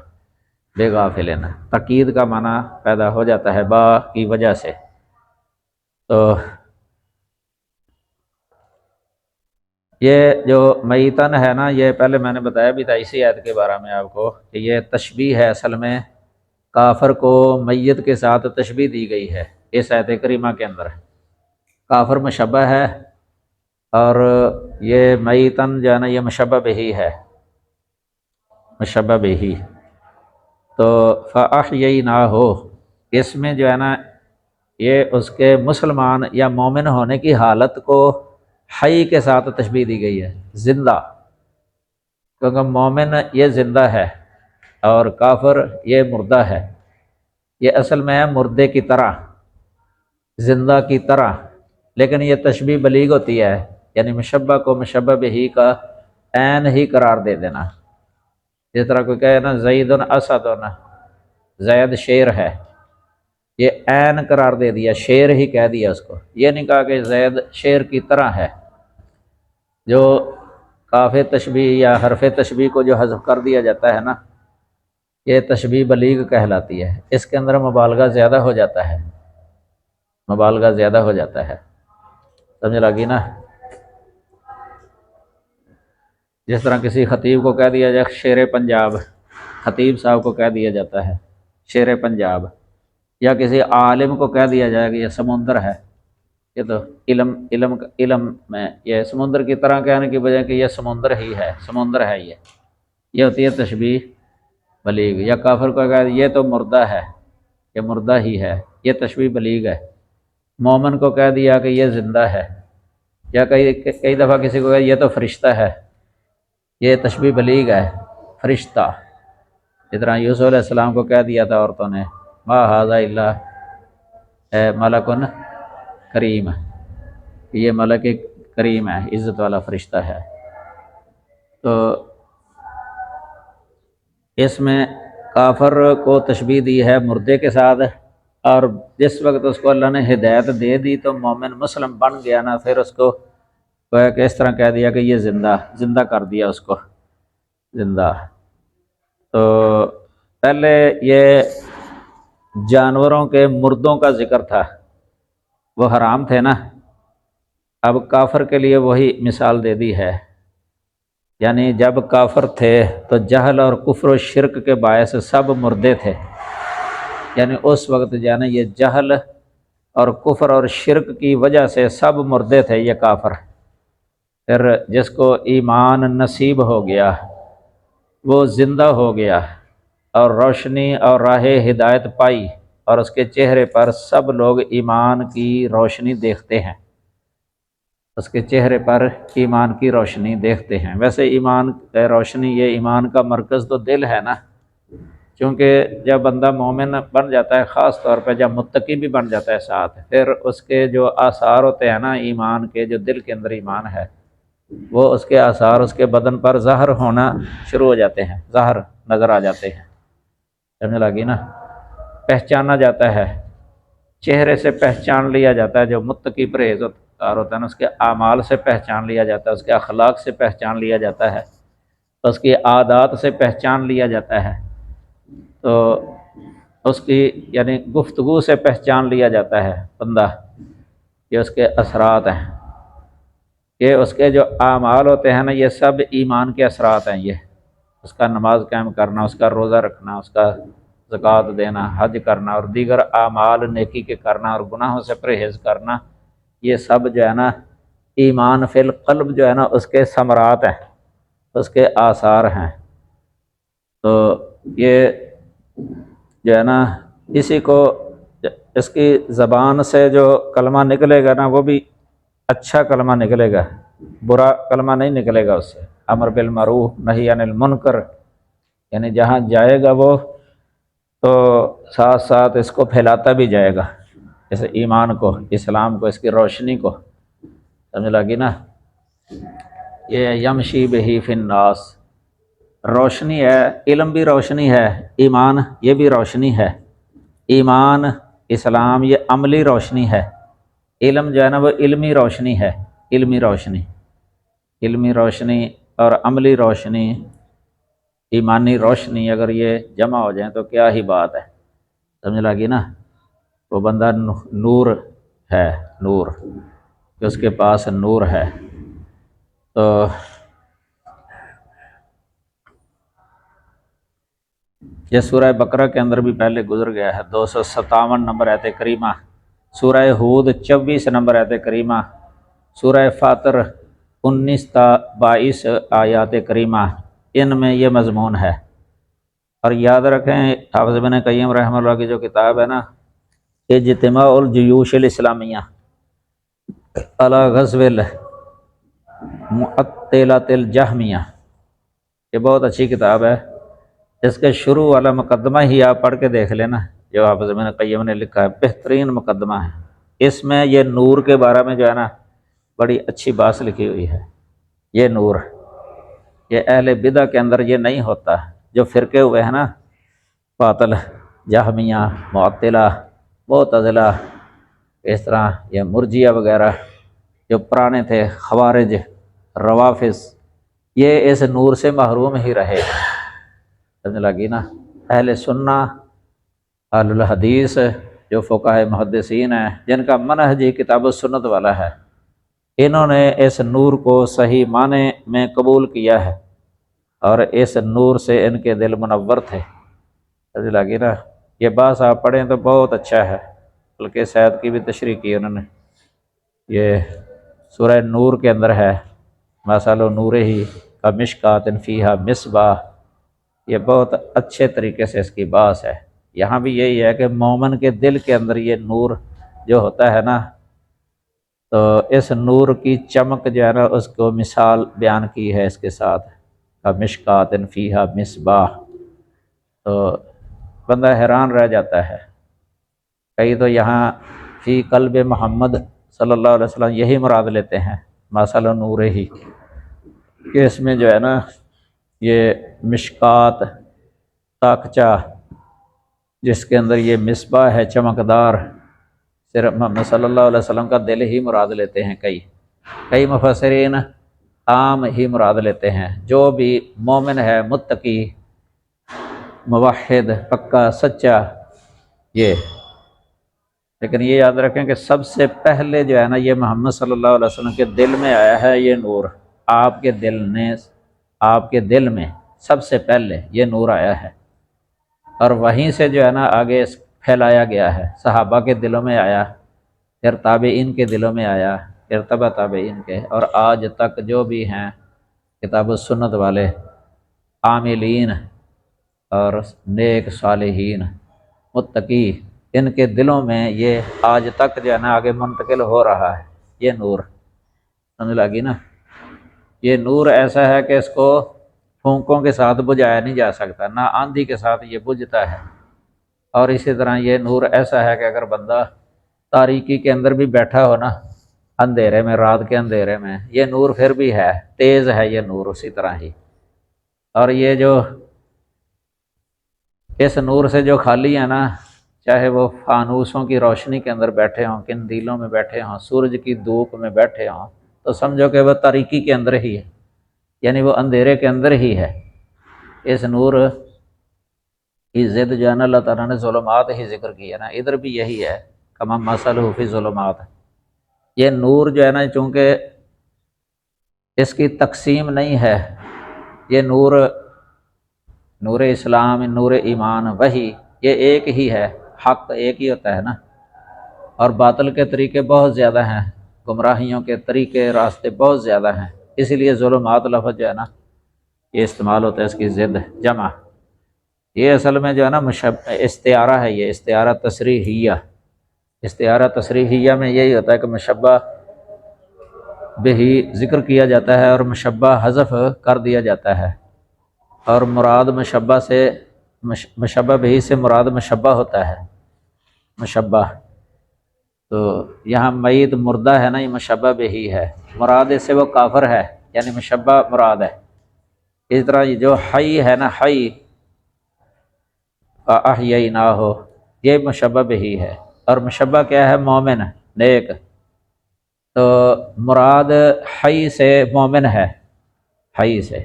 بِغَافِلٍ تاکید کا معنی پیدا ہو جاتا ہے با کی وجہ سے۔ تو یہ جو میتن ہے نا، یہ پہلے میں نے بتایا بھی تھا اسی آیت کے بارے میں آپ کو، کہ یہ تشبیہ ہے، اصل میں کافر کو میت کے ساتھ تشبیہ دی گئی ہے اس آیت کریمہ کے اندر۔ کافر مشبہ ہے اور یہ میتن جو ہے نا یہ مشبہ بہی ہے، مشبہ بہی۔ تو فَأَحْيَيْنَاهُ، اس میں جو ہے نا یہ اس کے مسلمان یا مومن ہونے کی حالت کو حی کے ساتھ تشبیہ دی گئی ہے، زندہ، کیونکہ مومن یہ زندہ ہے اور کافر یہ مردہ ہے۔ یہ اصل میں ہے مردے کی طرح، زندہ کی طرح، لیکن یہ تشبیہ بلیغ ہوتی ہے، یعنی مشبہ کو مشبہ بہی کا عین ہی قرار دے دینا۔ جس طرح کوئی کہے نا زید اسد، زید شیر ہے، یہ عین قرار دے دیا، شیر ہی کہہ دیا اس کو، یہ نہیں کہا کہ زید شیر کی طرح ہے۔ جو کاف تشبیہ یا حرف تشبیہ کو جو حذف کر دیا جاتا ہے نا، یہ تشبیہ بلیغ کہلاتی ہے، اس کے اندر مبالغہ زیادہ ہو جاتا ہے، مبالغہ زیادہ ہو جاتا ہے، سمجھ لگی نا؟ جس طرح کسی خطیب کو کہہ دیا جائے شیر پنجاب، خطیب صاحب کو کہہ دیا جاتا ہے شیر پنجاب، یا کسی عالم کو کہہ دیا جائے کہ یہ سمندر ہے، یہ تو علم میں یہ سمندر کی طرح کہنے کی بجائے کہ یہ سمندر ہی ہے، سمندر ہے، یہ ہوتی ہے تشبیہ بلیغ۔ یا کافر کو کہا یہ تو مردہ ہے، یہ مردہ ہی ہے، یہ تشبیہ بلیغ ہے۔ مومن کو کہہ دیا کہ یہ زندہ ہے، یا کئی دفعہ کسی کو کہا یہ تو فرشتہ ہے، یہ تشبیہ بلیغ ہے، فرشتہ۔ جس طرح یوسف علیہ السلام کو کہہ دیا تھا عورتوں نے ما ھذا الا ملک کریم، یہ ملک کریم ہے، عزت والا فرشتہ ہے۔ تو اس میں کافر کو تشبیہ دی ہے مردے کے ساتھ، اور جس وقت اس کو اللہ نے ہدایت دے دی تو مومن مسلم بن گیا نا، پھر اس کو کہ اس طرح کہہ دیا کہ یہ زندہ کر دیا اس کو زندہ۔ تو پہلے یہ جانوروں کے مردوں کا ذکر تھا، وہ حرام تھے نا، اب کافر کے لیے وہی مثال دے دی ہے، یعنی جب کافر تھے تو جہل اور کفر و شرک کے باعث سب مردے تھے، یعنی اس وقت جانے یہ جہل اور کفر اور شرک کی وجہ سے سب مردے تھے یہ کافر۔ پھر جس کو ایمان نصیب ہو گیا وہ زندہ ہو گیا اور روشنی اور راہ ہدایت پائی، اور اس کے چہرے پر سب لوگ ایمان کی روشنی دیکھتے ہیں۔ اس کے چہرے پر ایمان کی روشنی دیکھتے ہیں۔ ویسے ایمان روشنی، یہ ایمان کا مرکز تو دل ہے نا، چونکہ جب بندہ مومن بن جاتا ہے، خاص طور پہ جب متقی بھی بن جاتا ہے ساتھ، پھر اس کے جو آثار ہوتے ہیں نا ایمان کے، جو دل کے اندر ایمان ہے، وہ اس کے آثار اس کے بدن پر ظاہر ہونا شروع ہو جاتے ہیں، ظاہر نظر آ جاتے ہیں، سمجھ لگی نا، پہچانا جاتا ہے، چہرے سے پہچان لیا جاتا ہے۔ جو متقی پرہیزگار ہوتا ہے نا، اس کے اعمال سے پہچان لیا جاتا ہے، اس کے اخلاق سے پہچان لیا جاتا ہے، اس کی عادات سے پہچان لیا جاتا ہے، تو اس کی یعنی گفتگو سے پہچان لیا جاتا ہے بندہ، یہ اس کے اثرات ہیں، یہ اس کے جو اعمال ہوتے ہیں نا، یہ سب ایمان کے اثرات ہیں۔ یہ اس کا نماز قائم کرنا، اس کا روزہ رکھنا، اس کا زکوٰۃ دینا، حج کرنا اور دیگر اعمال نیکی کے کرنا اور گناہوں سے پرہیز کرنا، یہ سب جو ہے نا ایمان فی القلب جو ہے نا اس کے ثمرات ہیں، اس کے آثار ہیں۔ تو یہ جو ہے نا اسی کو، اس کی زبان سے جو کلمہ نکلے گا نا وہ بھی اچھا کلمہ نکلے گا، برا کلمہ نہیں نکلے گا اس سے۔ امر بالمعروف نہی عن المنکر، یعنی جہاں جائے گا وہ تو ساتھ ساتھ اس کو پھیلاتا بھی جائے گا، اس ایمان کو، اسلام کو، اس کی روشنی کو، سمجھ لگی نا۔ یہ یمشی بہ فی الناس، روشنی ہے، علم بھی روشنی ہے، ایمان یہ بھی روشنی ہے۔ ایمان اسلام یہ عملی روشنی ہے، علم جو ہے نا وہ علمی روشنی ہے، علمی روشنی، علمی روشنی اور عملی روشنی، ایمانی روشنی اگر یہ جمع ہو جائیں تو کیا ہی بات ہے، سمجھ لگی نا۔ وہ بندہ نور ہے، نور کہ اس کے پاس نور ہے۔ تو یہ سورہ بقرہ کے اندر بھی پہلے گزر گیا ہے، 257 نمبر آیت کریمہ، سورہ ہود 24 نمبر آیت کریمہ، سورہ فاطر 19 تا 22 آیات کریمہ، ان میں یہ مضمون ہے۔ اور یاد رکھیں حافظ ابن قیم رحمہ اللہ کی جو کتاب ہے نا، اجتماع الجیوش الاسلامیہ علی غزو المعطلۃ الجہمیہ، یہ بہت اچھی کتاب ہے۔ اس کے شروع والا مقدمہ ہی آپ پڑھ کے دیکھ لینا، جو حافظ ابن قیم نے لکھا ہے، بہترین مقدمہ ہے۔ اس میں یہ نور کے بارے میں جو ہے نا بڑی اچھی بات لکھی ہوئی ہے۔ یہ نور، یہ اہل بدع کے اندر یہ نہیں ہوتا، جو فرقے ہوئے ہیں نا، باطل، جہمیہ، معطلہ، معتزلہ، اس طرح یہ مرجیہ وغیرہ جو پرانے تھے، خوارج، روافض، یہ اس نور سے محروم ہی رہے، سمجھ لگی نا۔ اہل سنہ، اہل الحدیث، جو فقہاء محدثین ہیں، جن کا منہج کتاب و سنت والا ہے، انہوں نے اس نور کو صحیح معنی میں قبول کیا ہے، اور اس نور سے ان کے دل منور تھے، سمجھ لگی نا۔ یہ بات آپ پڑھیں تو بہت اچھا ہے، بلکہ سید کی بھی تشریح کی انہوں نے، یہ سورہ نور کے اندر ہے، مثل نورہ کمشکوٰ فیہا مصباح، یہ بہت اچھے طریقے سے اس کی بات ہے۔ یہاں بھی یہی ہے کہ مومن کے دل کے اندر یہ نور جو ہوتا ہے نا، تو اس نور کی چمک جو ہے نا اس کو مثال بیان کی ہے اس کے ساتھ، کمشکوٰ فیہا مصباح، تو بندہ حیران رہ جاتا ہے۔ کئی تو یہاں فی قلب محمد صلی اللہ علیہ وسلم یہی مراد لیتے ہیں، مثل نورہ ہی، کہ اس میں جو ہے نا یہ مشکات، تاکچہ، جس کے اندر یہ مصباح ہے چمکدار، صرف محمد صلی اللہ علیہ وسلم کا دل ہی مراد لیتے ہیں۔ کئی مفسرین عام ہی مراد لیتے ہیں، جو بھی مومن ہے، متقی، موحد، پکا، سچا، یہ۔ لیکن یہ یاد رکھیں کہ سب سے پہلے جو ہے نا یہ محمد صلی اللہ علیہ وسلم کے دل میں آیا ہے یہ نور، آپ کے دل میں سب سے پہلے یہ نور آیا ہے، اور وہیں سے جو ہے نا آگے پھیلایا گیا ہے، صحابہ کے دلوں میں آیا، پھر تابعین کے دلوں میں آیا، پھر تبع تابعین کے، اور آج تک جو بھی ہیں کتاب و سنت والے عاملین اور نیک صالحین متقی، ان کے دلوں میں یہ آج تک جو ہے نا آگے منتقل ہو رہا ہے یہ نور، سمجھ لگی نا؟ یہ نور ایسا ہے کہ اس کو پھونکوں کے ساتھ بجھایا نہیں جا سکتا، نہ آندھی کے ساتھ یہ بجھتا ہے۔ اور اسی طرح یہ نور ایسا ہے کہ اگر بندہ تاریکی کے اندر بھی بیٹھا ہو نا، اندھیرے میں، رات کے اندھیرے میں، یہ نور پھر بھی ہے، تیز ہے یہ نور اسی طرح ہی۔ اور یہ جو اس نور سے جو خالی ہے نا، چاہے وہ فانوسوں کی روشنی کے اندر بیٹھے ہوں، قندیلوں میں بیٹھے ہوں، سورج کی دھوپ میں بیٹھے ہوں، تو سمجھو کہ وہ تاریکی کے اندر ہی ہے، یعنی وہ اندھیرے کے اندر ہی ہے۔ اس نور کی ضد جو ہے نا اللہ تعالیٰ نے ظلمات ہی ذکر کی ہے نا، ادھر بھی یہی ہے، کما مثلہ فی ظلمات۔ یہ نور جو ہے نا چونکہ اس کی تقسیم نہیں ہے، یہ نور، نور اسلام، نور ایمان، وہی یہ ایک ہی ہے، حق ایک ہی ہوتا ہے نا، اور باطل کے طریقے بہت زیادہ ہیں، گمراہیوں کے طریقے، راستے بہت زیادہ ہیں، اسی لیے ظلمات لفظ جو ہے نا یہ استعمال ہوتا ہے اس کی ضد جمع۔ یہ اصل میں جو ہے نا استعارہ ہے، یہ استعارہ تصریحیہ۔ استعارہ تصریحیہ میں یہی ہوتا ہے کہ مشبہ بہی ذکر کیا جاتا ہے اور مشبہ حذف کر دیا جاتا ہے، اور مراد مشبہ سے، مشبہ بہی سے مراد مشبہ ہوتا ہے، مشبہ۔ تو یہاں میت مردہ ہے نا، یہ مشبہ بہی ہے، مراد اس سے وہ کافر ہے، یعنی مشبہ مراد ہے۔ اس طرح یہ جو حی ہے نا، حی احییناہ، یہ مشبہ بہی ہے، اور مشبہ کیا ہے؟ مومن، نیک۔ تو مراد حی سے مومن ہے، حی سے۔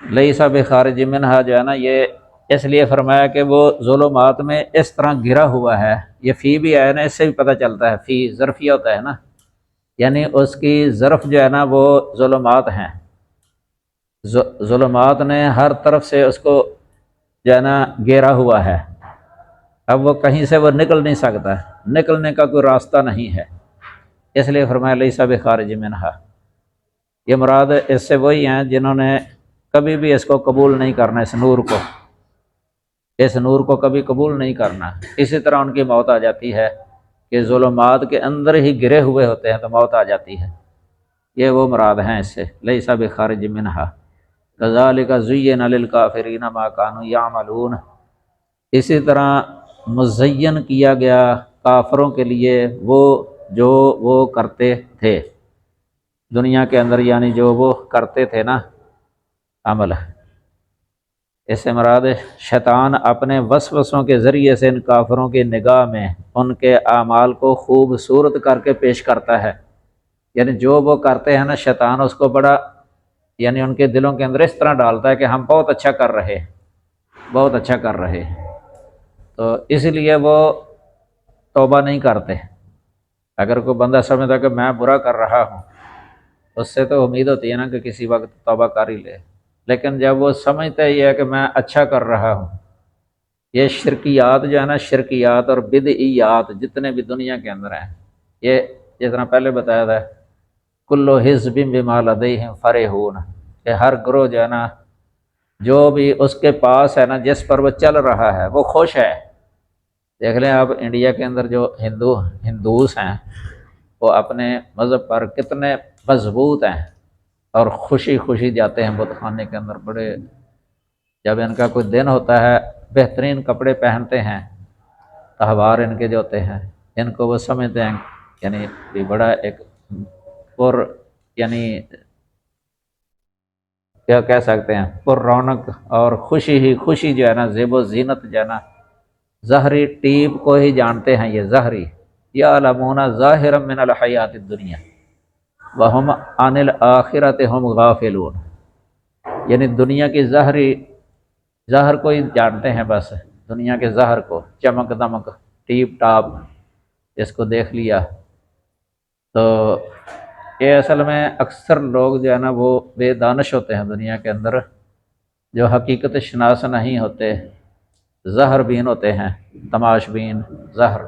لیسا بخارج منہا جو ہے نا، یہ اس لیے فرمایا کہ وہ ظلمات میں اس طرح گھرا ہوا ہے۔ یہ فی بھی آیا نا، اس سے بھی پتہ چلتا ہے، فی ظرفیہ ہوتا ہے نا، یعنی اس کی ظرف جو ہے نا وہ ظلمات ہیں، ظلمات نے ہر طرف سے اس کو جو ہے نا گھیرا ہوا ہے، اب وہ کہیں سے وہ نکل نہیں سکتا، نکلنے کا کوئی راستہ نہیں ہے، اس لیے فرمایا لیسا بخارج منہا۔ یہ مراد اس سے وہی ہیں جنہوں نے کبھی بھی اس کو قبول نہیں کرنا، اس نور کو، اس نور کو کبھی قبول نہیں کرنا، اسی طرح ان کی موت آ جاتی ہے کہ ظلمات کے اندر ہی گرے ہوئے ہوتے ہیں تو موت آ جاتی ہے۔ یہ وہ مراد ہیں اس سے، لیسا بخارج منہا کذالک زین للکافرین ما کانوا یعملون۔ اسی طرح مزین کیا گیا کافروں کے لیے وہ جو وہ کرتے تھے دنیا کے اندر، یعنی جو وہ کرتے تھے نا عمل۔ اس سے مراد شیطان اپنے وسوسوں کے ذریعے سے ان کافروں کی نگاہ میں ان کے اعمال کو خوبصورت کر کے پیش کرتا ہے، یعنی جو وہ کرتے ہیں نا شیطان اس کو بڑا، یعنی ان کے دلوں کے اندر اس طرح ڈالتا ہے کہ ہم بہت اچھا کر رہے ہیں، بہت اچھا کر رہے ہیں، تو اس لیے وہ توبہ نہیں کرتے۔ اگر کوئی بندہ سمجھتا کہ میں برا کر رہا ہوں، اس سے تو امید ہوتی ہے نا کہ کسی وقت توبہ کر ہی لے، لیکن جب وہ سمجھتا ہی ہے کہ میں اچھا کر رہا ہوں، یہ شرکیات جو ہے نا، شرکیات اور بدعیات جتنے بھی دنیا کے اندر ہیں، یہ جس طرح پہلے بتایا تھا کلو حزب بما لدیہم فرحون، کہ ہر گروہ جو ہے نا جو بھی اس کے پاس ہے نا، جس پر وہ چل رہا ہے وہ خوش ہے۔ دیکھ لیں آپ انڈیا کے اندر جو ہندوس ہیں، وہ اپنے مذہب پر کتنے مضبوط ہیں اور خوشی خوشی جاتے ہیں بت خانے کے اندر، بڑے، جب ان کا کوئی دن ہوتا ہے بہترین کپڑے پہنتے ہیں، تہوار ان کے جو ہوتے ہیں ان کو وہ سمجھتے ہیں یعنی بھی بڑا ایک پر، یعنی کیا کہہ سکتے ہیں، پر رونق اور خوشی ہی خوشی جو ہے نا، زیب و زینت جو ہے نا، ظہری ٹیپ کو ہی جانتے ہیں یہ ظہری، یعلمون ظاہرا من الحیات الدنیا وہم عن الآخرۃ ہم غافلون، یعنی دنیا کی ظاہر کو ہی جانتے ہیں، بس دنیا کے ظاہر کو، چمک دمک، ٹیپ ٹاپ، اس کو دیکھ لیا۔ تو یہ اصل میں اکثر لوگ جو ہے نا وہ بے دانش ہوتے ہیں دنیا کے اندر، جو حقیقت شناس نہیں ہوتے، ظاہر بین ہوتے ہیں، تماش بین، ظاہر۔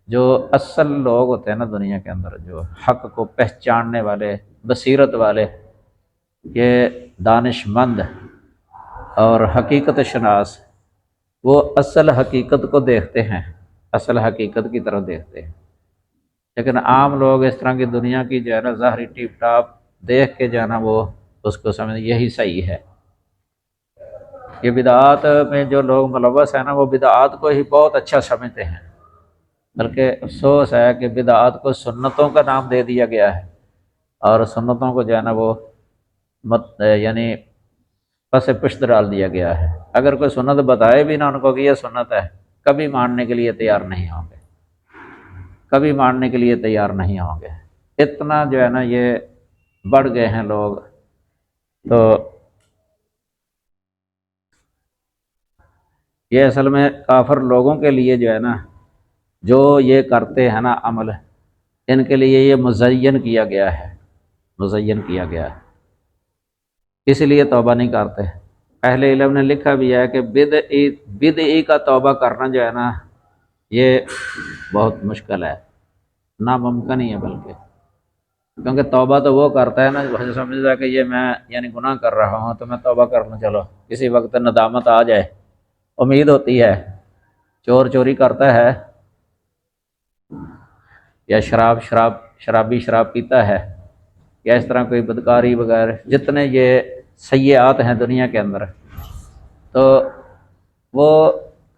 جو اصل لوگ ہوتے ہیں نا دنیا کے اندر، جو حق کو پہچاننے والے، بصیرت والے، یہ دانش مند اور حقیقت شناس، وہ اصل حقیقت کو دیکھتے ہیں، اصل حقیقت کی طرف دیکھتے ہیں۔ لیکن عام لوگ اس طرح کی دنیا کی جو ہے نا ظاہری ٹیپ ٹاپ دیکھ کے جو ہے نا وہ اس کو سمجھ یہی صحیح ہے۔ یہ بدعات میں جو لوگ ملوث ہیں نا وہ بدعات کو ہی بہت اچھا سمجھتے ہیں، بلکہ افسوس ہے کہ بدعات کو سنتوں کا نام دے دیا گیا ہے، اور سنتوں کو جو ہے نا وہ یعنی پس پشت ڈال دیا گیا ہے۔ اگر کوئی سنت بتائے بھی نہ ان کو کہ یہ سنت ہے، کبھی ماننے کے لیے تیار نہیں ہوں گے، کبھی ماننے کے لیے تیار نہیں ہوں گے۔ اتنا جو ہے نا یہ بڑھ گئے ہیں لوگ۔ تو یہ اصل میں کافر لوگوں کے لیے جو ہے نا جو یہ کرتے ہیں نا عمل، ان کے لیے یہ مزین کیا گیا ہے، مزین کیا گیا ہے، اس لیے توبہ نہیں کرتے۔ اہل علم نے لکھا بھی ہے کہ بدعی کا توبہ کرنا جو ہے نا یہ بہت مشکل ہے، ناممکن ہی ہے بلکہ، کیونکہ توبہ تو وہ کرتا ہے نا جو سمجھتا ہے کہ یہ میں یعنی گناہ کر رہا ہوں تو میں توبہ کر لوں، چلو کسی وقت ندامت آ جائے، امید ہوتی ہے۔ چور چوری کرتا ہے یا شرابی شراب پیتا ہے، یا اس طرح کوئی بدکاری وغیرہ، جتنے یہ سیئات ہیں دنیا کے اندر، تو وہ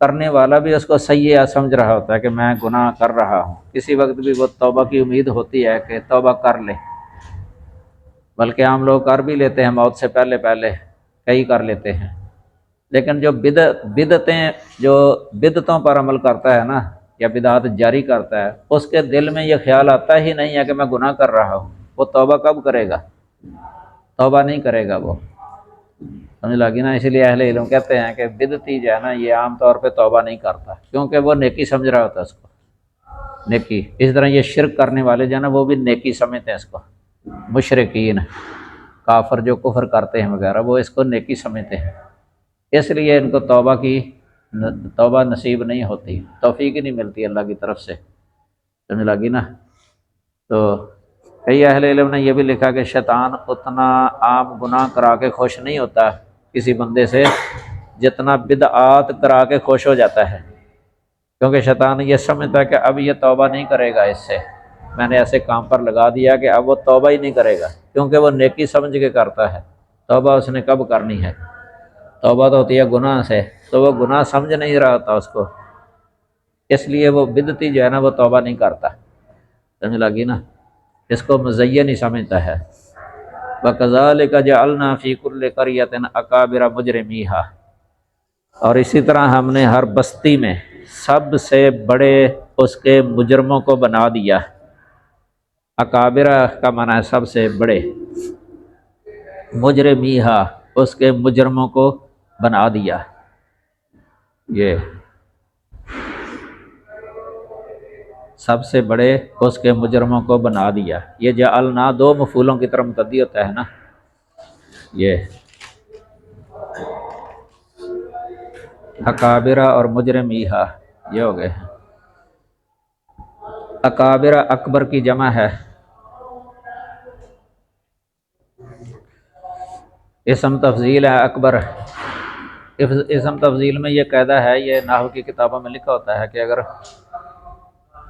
کرنے والا بھی اس کو سیئات سمجھ رہا ہوتا ہے کہ میں گناہ کر رہا ہوں، کسی وقت بھی وہ توبہ کی امید ہوتی ہے کہ توبہ کر لے، بلکہ عام لوگ کر بھی لیتے ہیں، موت سے پہلے کئی کر لیتے ہیں۔ لیکن جو بدعتوں پر عمل کرتا ہے نا، یا بدعت جاری کرتا ہے، اس کے دل میں یہ خیال آتا ہی نہیں ہے کہ میں گناہ کر رہا ہوں، وہ توبہ کب کرے گا؟ توبہ نہیں کرے گا وہ، سمجھ لگی نا؟ اسی لیے اہل علم کہتے ہیں کہ بدعتی جو ہے نا یہ عام طور پہ توبہ نہیں کرتا، کیونکہ وہ نیکی سمجھ رہا ہوتا ہے اس کو، نیکی۔ اس طرح یہ شرک کرنے والے جو ہے نا وہ بھی نیکی سمجھتے ہیں اس کو، مشرکین کافر جو کفر کرتے ہیں وغیرہ، وہ اس کو نیکی سمجھتے ہیں، اس لیے ان کو توبہ نصیب نہیں ہوتی، توفیق ہی نہیں ملتی اللہ کی طرف سے، سمجھ لگی نا؟ تو کئی اہل علم نے یہ بھی لکھا کہ شیطان اتنا عام گناہ کرا کے خوش نہیں ہوتا کسی بندے سے جتنا بدعات کرا کے خوش ہو جاتا ہے، کیونکہ شیطان یہ سمجھتا ہے کہ اب یہ توبہ نہیں کرے گا، اس سے میں نے ایسے کام پر لگا دیا کہ اب وہ توبہ ہی نہیں کرے گا، کیونکہ وہ نیکی سمجھ کے کرتا ہے۔ توبہ اس نے کب کرنی ہے؟ توبہ تو ہوتی ہے گناہ سے، تو وہ گناہ سمجھ نہیں رہا ہوتا اس کو، اس لیے وہ بدعتی جو ہے نا وہ توبہ نہیں کرتا، سمجھ لگی نا؟ اس کو مزین ہی سمجھتا ہے۔ وَكَذَلِكَ جَعَلْنَا فِي كُلِّ قَرْيَةٍ أَكَابِرَ مُجْرِمِيهَا، اور اسی طرح ہم نے ہر بستی میں سب سے بڑے اس کے مجرموں کو بنا دیا۔ اکابرہ کا معنی ہے سب سے بڑے، مجرمیہا اس کے مجرموں کو بنا دیا۔ یہ سب سے بڑے اس کے مجرموں کو بنا دیا، یہ جعلنا دو مفعولوں کی طرح متعدی ہوتا ہے نا، یہ اکابرہ اور مجرمیہا یہ ہو گئے ہیں۔ اکابرہ اکبر کی جمع ہے، اسم تفضیل ہے اکبر۔ اسم تفضیل میں یہ قاعدہ ہے، یہ نحو کی کتابوں میں لکھا ہوتا ہے کہ اگر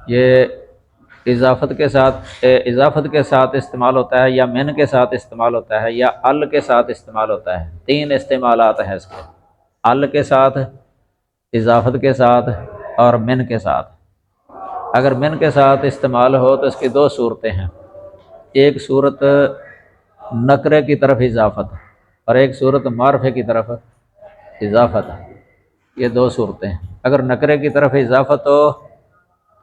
یہ اضافت کے ساتھ استعمال ہوتا ہے، یا من کے ساتھ استعمال ہوتا ہے، یا ال کے ساتھ استعمال ہوتا ہے، تین استعمالات ہیں اس کے، ال کے ساتھ، اضافت کے ساتھ اور من کے ساتھ۔ اگر من کے ساتھ استعمال ہو تو اس کی دو صورتیں ہیں، ایک صورت نکرے کی طرف اضافت اور ایک صورت معرفے کی طرف اضافت، یہ دو صورتیں ہیں۔ اگر نکرے کی طرف اضافت ہو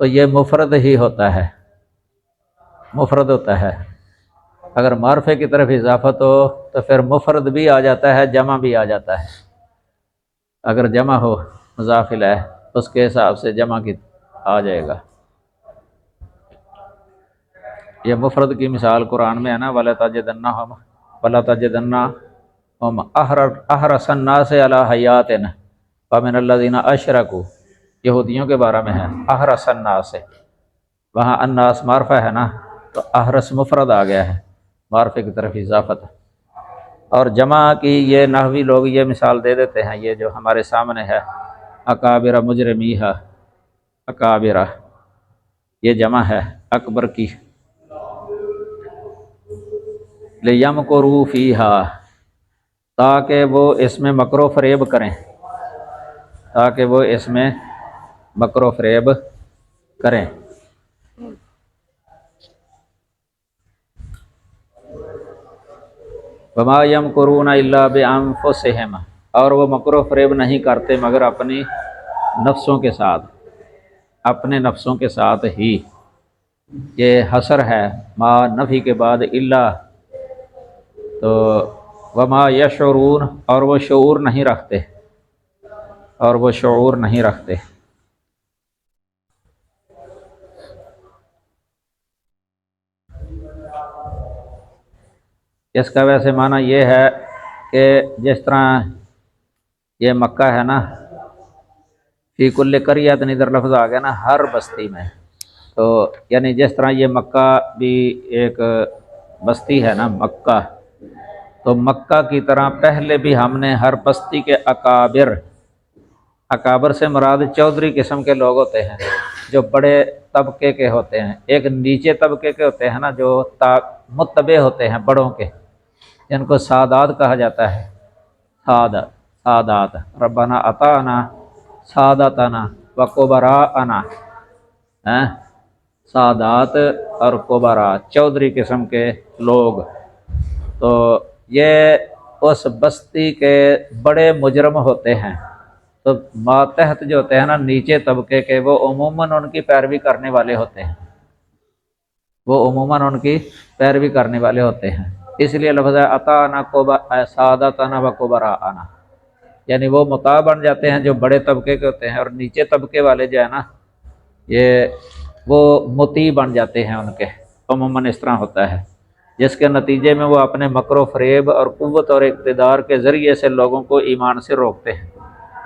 تو یہ مفرد ہی ہوتا ہے، مفرد ہوتا ہے۔ اگر معرفے کی طرف اضافت ہو تو پھر مفرد بھی آ جاتا ہے، جمع بھی آ جاتا ہے۔ اگر جمع ہو مضاف الیہ اس کے حساب سے جمع کی آ جائے گا۔ یہ مفرد کی مثال قرآن میں ہے نا، وَلَا تَجِدَنَّهُمْ أَحْرَصَ النَّاسِ عَلَىٰ حَيَاتٍ وَمِنَ الَّذِينَ أَشْرَكُوا، یہودیوں کے بارے میں ہے احرص الناس، وہاں الناس معرفہ ہے نا، تو احرص مفرد آ گیا ہے، معرفے کی طرف اضافت۔ اور جمع کی یہ نحوی لوگ یہ مثال دے دیتے ہیں، یہ جو ہمارے سامنے ہے، اکابر مجرمیہا، اکابرہ، یہ جمع ہے اکبر کی، لیمکروا فیہا، تاکہ وہ اس میں مکر و فریب کریں، تاکہ وہ اس میں مکر و فریب کریں۔ وما یمکرون الا بانفسہم، اور وہ مکر و فریب نہیں کرتے مگر اپنی نفسوں کے ساتھ، اپنے نفسوں کے ساتھ ہی۔ یہ حصر ہے ما نفی کے بعد الا، تو وما یشعرون، اور وہ شعور نہیں رکھتے، اور وہ شعور نہیں رکھتے۔ اس کا ویسے معنی یہ ہے کہ جس طرح یہ مکہ ہے نا، فی کل قریۃ، ادھر لفظ آ گیا نا ہر بستی میں، تو یعنی جس طرح یہ مکہ بھی ایک بستی ہے نا مکہ، تو مکہ کی طرح پہلے بھی ہم نے ہر بستی کے اکابر، اکابر سے مراد چودھری قسم کے لوگ ہوتے ہیں جو بڑے طبقے کے ہوتے ہیں، ایک نیچے طبقے کے ہوتے ہیں نا جو متبع ہوتے ہیں بڑوں کے، جن کو سادات کہا جاتا ہے، سادات، ربنا اطعنا ساداتنا وکبراءنا، سادات اور کبراء چودھری قسم کے لوگ، تو یہ اس بستی کے بڑے مجرم ہوتے ہیں، تو ماتحت جو ہوتے ہیں نا نیچے طبقے کے، وہ عموماً ان کی پیروی کرنے والے ہوتے ہیں، وہ عموماً ان کی پیروی کرنے والے ہوتے ہیں، اس لیے لفظ ہے اطعنا ساداتنا وکبراءنا، یعنی وہ مطاع بن جاتے ہیں جو بڑے طبقے کے ہوتے ہیں، اور نیچے طبقے والے جو ہے نا یہ وہ مطیع بن جاتے ہیں ان کے، عموماً اس طرح ہوتا ہے، جس کے نتیجے میں وہ اپنے مکر و فریب اور قوت اور اقتدار کے ذریعے سے لوگوں کو ایمان سے روکتے ہیں،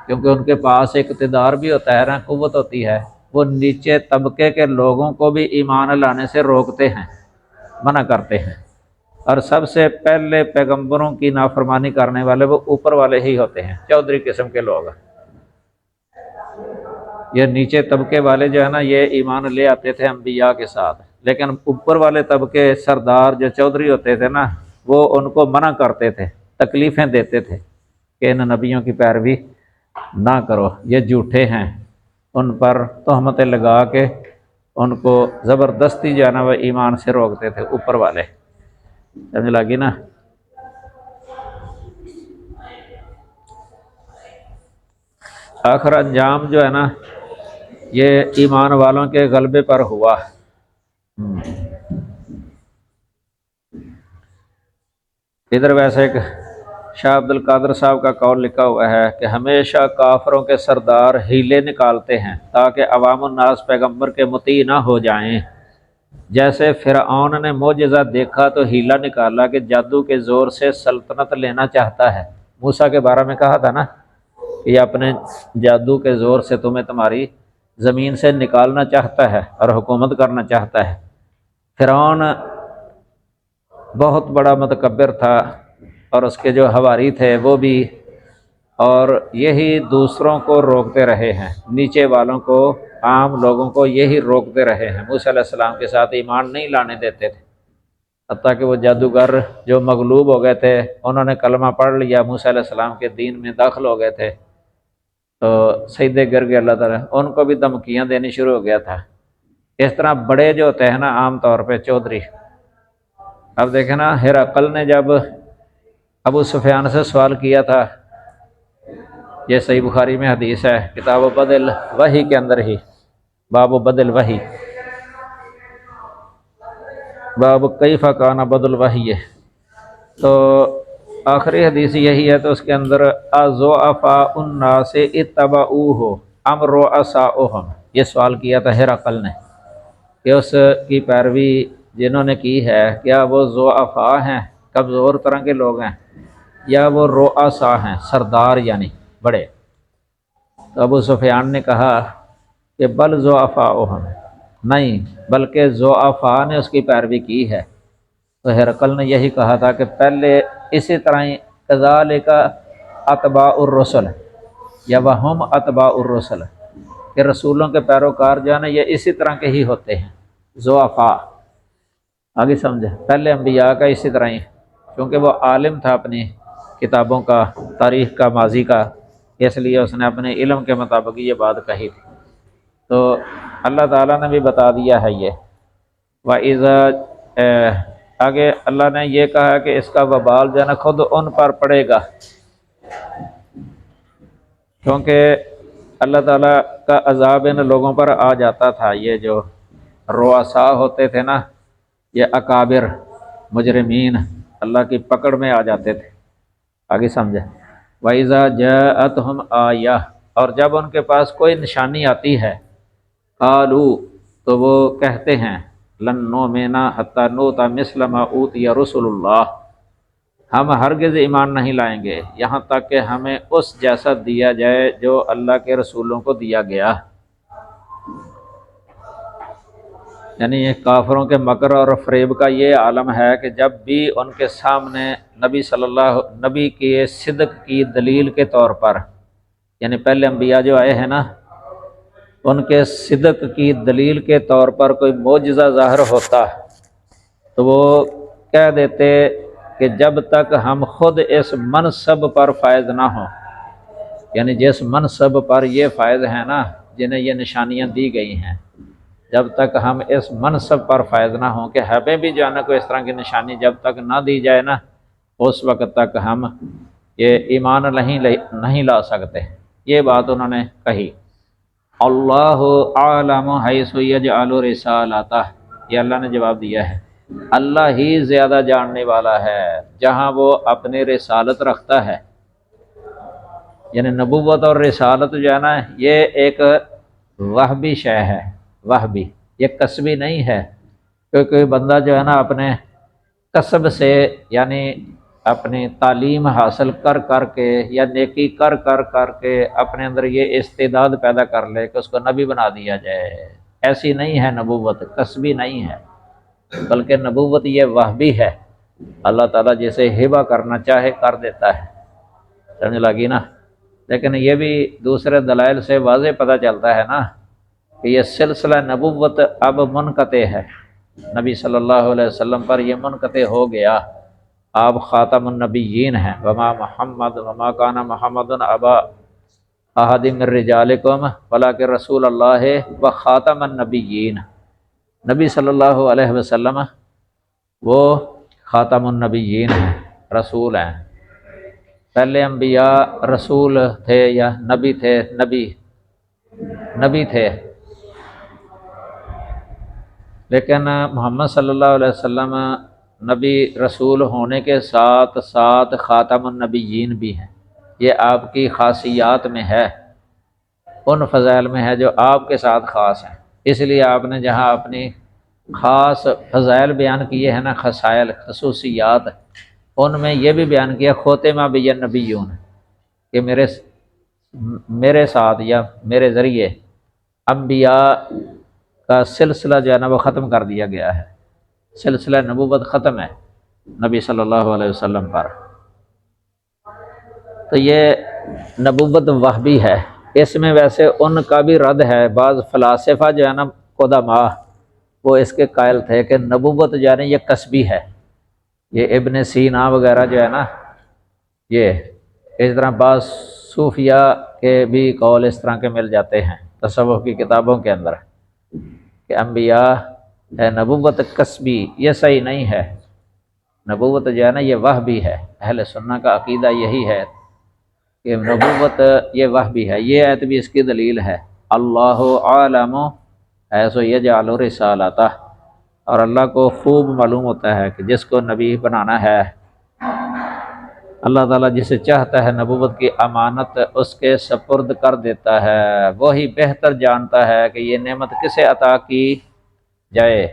کیونکہ ان کے پاس اقتدار بھی ہوتا ہے نا، قوت ہوتی ہے، وہ نیچے طبقے کے لوگوں کو بھی ایمان لانے سے روکتے ہیں، منع کرتے ہیں، اور سب سے پہلے پیغمبروں کی نافرمانی کرنے والے وہ اوپر والے ہی ہوتے ہیں، چودھری قسم کے لوگ۔ یہ نیچے طبقے والے جو ہے نا یہ ایمان لے آتے تھے انبیاء کے ساتھ، لیکن اوپر والے طبقے سردار جو چودھری ہوتے تھے نا وہ ان کو منع کرتے تھے، تکلیفیں دیتے تھے کہ ان نبیوں کی پیروی نہ کرو، یہ جھوٹے ہیں، ان پر تہمتیں لگا کے ان کو زبردستی جو ہے نا وہ ایمان سے روکتے تھے اوپر والے، سمجھ لگی نا۔ آخر انجام جو ہے نا یہ ایمان والوں کے غلبے پر ہوا۔ ادھر ویسے ایک شاہ عبد القادر صاحب کا قول لکھا ہوا ہے کہ ہمیشہ کافروں کے سردار ہیلے نکالتے ہیں تاکہ عوام الناس پیغمبر کے مطیع نہ ہو جائیں، جیسے فرعون نے معجزہ دیکھا تو ہیلا نکالا کہ جادو کے زور سے سلطنت لینا چاہتا ہے، موسیٰ کے بارے میں کہا تھا نا کہ یہ اپنے جادو کے زور سے تمہیں تمہاری زمین سے نکالنا چاہتا ہے اور حکومت کرنا چاہتا ہے۔ فرعون بہت بڑا متکبر تھا، اور اس کے جو حواری تھے وہ بھی، اور یہی دوسروں کو روکتے رہے ہیں، نیچے والوں کو، عام لوگوں کو یہی روکتے رہے ہیں، موسیٰ علیہ السلام کے ساتھ ایمان نہیں لانے دیتے تھے، حتیٰ کہ وہ جادوگر جو مغلوب ہو گئے تھے انہوں نے کلمہ پڑھ لیا، موسیٰ علیہ السلام کے دین میں داخل ہو گئے تھے، تو سجدے گر گئے اللہ تعالیٰ، ان کو بھی دھمکیاں دینی شروع ہو گیا تھا۔ اس طرح بڑے جو ہوتے ہیں نا عام طور پہ چودھری، اب دیکھیں نا ہرقل نے جب ابو سفیان سے سوال کیا تھا، یہ صحیح بخاری میں حدیث ہے، کتاب بدل وحی کے اندر ہی، باب بدل وحی، باب کیف کان بدل وحی، تو آخری حدیث یہی ہے، تو اس کے اندر اضعفاء الناس اتبعوہ ام رؤساؤہم، یہ سوال کیا تھا ہرقل نے کہ اس کی پیروی جنہوں نے کی ہے کیا وہ ضعفاء ہیں، کمزور طرح کے لوگ ہیں، یا وہ رؤساء ہیں، سردار یعنی بڑے؟ تو ابو سفیان نے کہا کہ بل ضعفاؤہم، نہیں بلکہ ضعفاء نے اس کی پیروی کی ہے۔ تو ہرقل نے یہی کہا تھا کہ پہلے اسی طرح ہی کذالک اتباع الرسل، یا وہم اتباع الرسل، کہ رسولوں کے پیروکار جو ہے نا یہ اسی طرح کے ہی ہوتے ہیں، ضعفاء۔ آگے سمجھے، پہلے انبیاء کا اسی طرح ہی، کیونکہ وہ عالم تھا اپنی کتابوں کا، تاریخ کا، ماضی کا، اس لیے اس نے اپنے علم کے مطابق یہ بات کہی تھی۔ تو اللہ تعالیٰ نے بھی بتا دیا ہے یہ، وَإِذَا آگے اللہ نے یہ کہا کہ اس کا وبال جو ہے نا خود ان پر پڑے گا، کیونکہ اللہ تعالیٰ کا عذاب ان لوگوں پر آ جاتا تھا، یہ جو رؤساء ہوتے تھے نا، یہ اکابر مجرمین اللہ کی پکڑ میں آ جاتے تھے۔ آگے سمجھے، وَإِذَا جَاءَتْهُمْ آیَةٌ، اور جب ان کے پاس کوئی نشانی آتی ہے، قالوا، تو وہ کہتے ہیں، لن نؤمن حتی نؤتی مثل ما اوتی رسل اللہ، ہم ہرگز ایمان نہیں لائیں گے یہاں تک کہ ہمیں اس جیسا دیا جائے جو اللہ کے رسولوں کو دیا گیا۔ یعنی یہ کافروں کے مکر اور فریب کا یہ عالم ہے کہ جب بھی ان کے سامنے نبی کی صدق کی دلیل کے طور پر، یعنی پہلے انبیاء جو آئے ہیں نا، ان کے صدق کی دلیل کے طور پر کوئی معجزہ ظاہر ہوتا تو وہ کہہ دیتے کہ جب تک ہم خود اس منصب پر فائز نہ ہوں، یعنی جس منصب پر یہ فائز ہیں نا، جنہیں یہ نشانیاں دی گئی ہیں، جب تک ہم اس منصب پر فائز نہ ہوں کہ ہمیں بھی جو ہے نا کوئی اس طرح کی نشانی جب تک نہ دی جائے نا، اس وقت تک ہم یہ ایمان نہیں لا سکتے۔ یہ بات انہوں نے کہی۔ اللہ اعلم حیث یجعل رسالتہ، یہ اللہ نے جواب دیا ہے، اللہ ہی زیادہ جاننے والا ہے جہاں وہ اپنی رسالت رکھتا ہے۔ یعنی نبوت اور رسالت جو ہے نا یہ ایک وہبی شے ہے، وہبی، یہ کسبی نہیں ہے، کیونکہ کوئی بندہ جو ہے نا اپنے کسب سے، یعنی اپنی تعلیم حاصل کر کر کے یا نیکی کر کے اپنے اندر یہ استعداد پیدا کر لے کہ اس کو نبی بنا دیا جائے، ایسی نہیں ہے نبوت، کسبی نہیں ہے، بلکہ نبوت یہ وہبی ہے، اللہ تعالیٰ جسے ہبہ کرنا چاہے کر دیتا ہے۔ سمجھ لگی نا؟ لیکن یہ بھی دوسرے دلائل سے واضح پتہ چلتا ہے نا کہ یہ سلسلہ نبوت اب منقطع ہے، نبی صلی اللہ علیہ وسلم پر یہ منقطع ہو گیا، آپ خاتم النبیین ہیں۔ وما محمد وما کان محمد ابا احد من رجالکم ولکن رسول اللہ و خاتم النبیین، نبی صلی اللہ علیہ وسلم وہ خاتم النبیین ہیں، رسول ہیں۔ پہلے انبیاء رسول تھے یا نبی تھے؟ نبی تھے، لیکن محمد صلی اللہ علیہ وسلم نبی رسول ہونے کے ساتھ ساتھ خاتم النبیین بھی ہیں۔ یہ آپ کی خاصیات میں ہے، ان فضائل میں ہے جو آپ کے ساتھ خاص ہیں، اس لیے آپ نے جہاں اپنی خاص فضائل بیان کیے ہیں نا، خصائل، خصوصیات، ان میں یہ بھی بیان کیا ختم بی النبیون، کہ میرے ساتھ یا میرے ذریعے انبیاء کا سلسلہ جو ہے نا وہ ختم کر دیا گیا ہے، سلسلہ نبوت ختم ہے نبی صلی اللہ علیہ وسلم پر۔ تو یہ نبوت وہبی ہے، اس میں ویسے ان کا بھی رد ہے، بعض فلاسفہ جو ہے نا قدماء وہ اس کے قائل تھے کہ نبوت جو ہے نا یہ کسبی ہے، یہ ابن سینا وغیرہ جو ہے نا، یہ اس طرح بعض صوفیہ کے بھی قول اس طرح کے مل جاتے ہیں تصوف کی کتابوں کے اندر کہ انبیاء ہے نبوت کسبی، یہ صحیح نہیں ہے، نبوت جو ہے نا یہ وہبی ہے، اہل سنہ کا عقیدہ یہی ہے کہ نبوت یہ وہبی ہے۔ یہ آیت بھی اس کی دلیل ہے، اللہ عالم حیث یجعل رسالتہ، اور اللہ کو خوب معلوم ہوتا ہے کہ جس کو نبی بنانا ہے، اللہ تعالیٰ جسے چاہتا ہے نبوت کی امانت اس کے سپرد کر دیتا ہے، وہی بہتر جانتا ہے کہ یہ نعمت کسے عطا کی جائے۔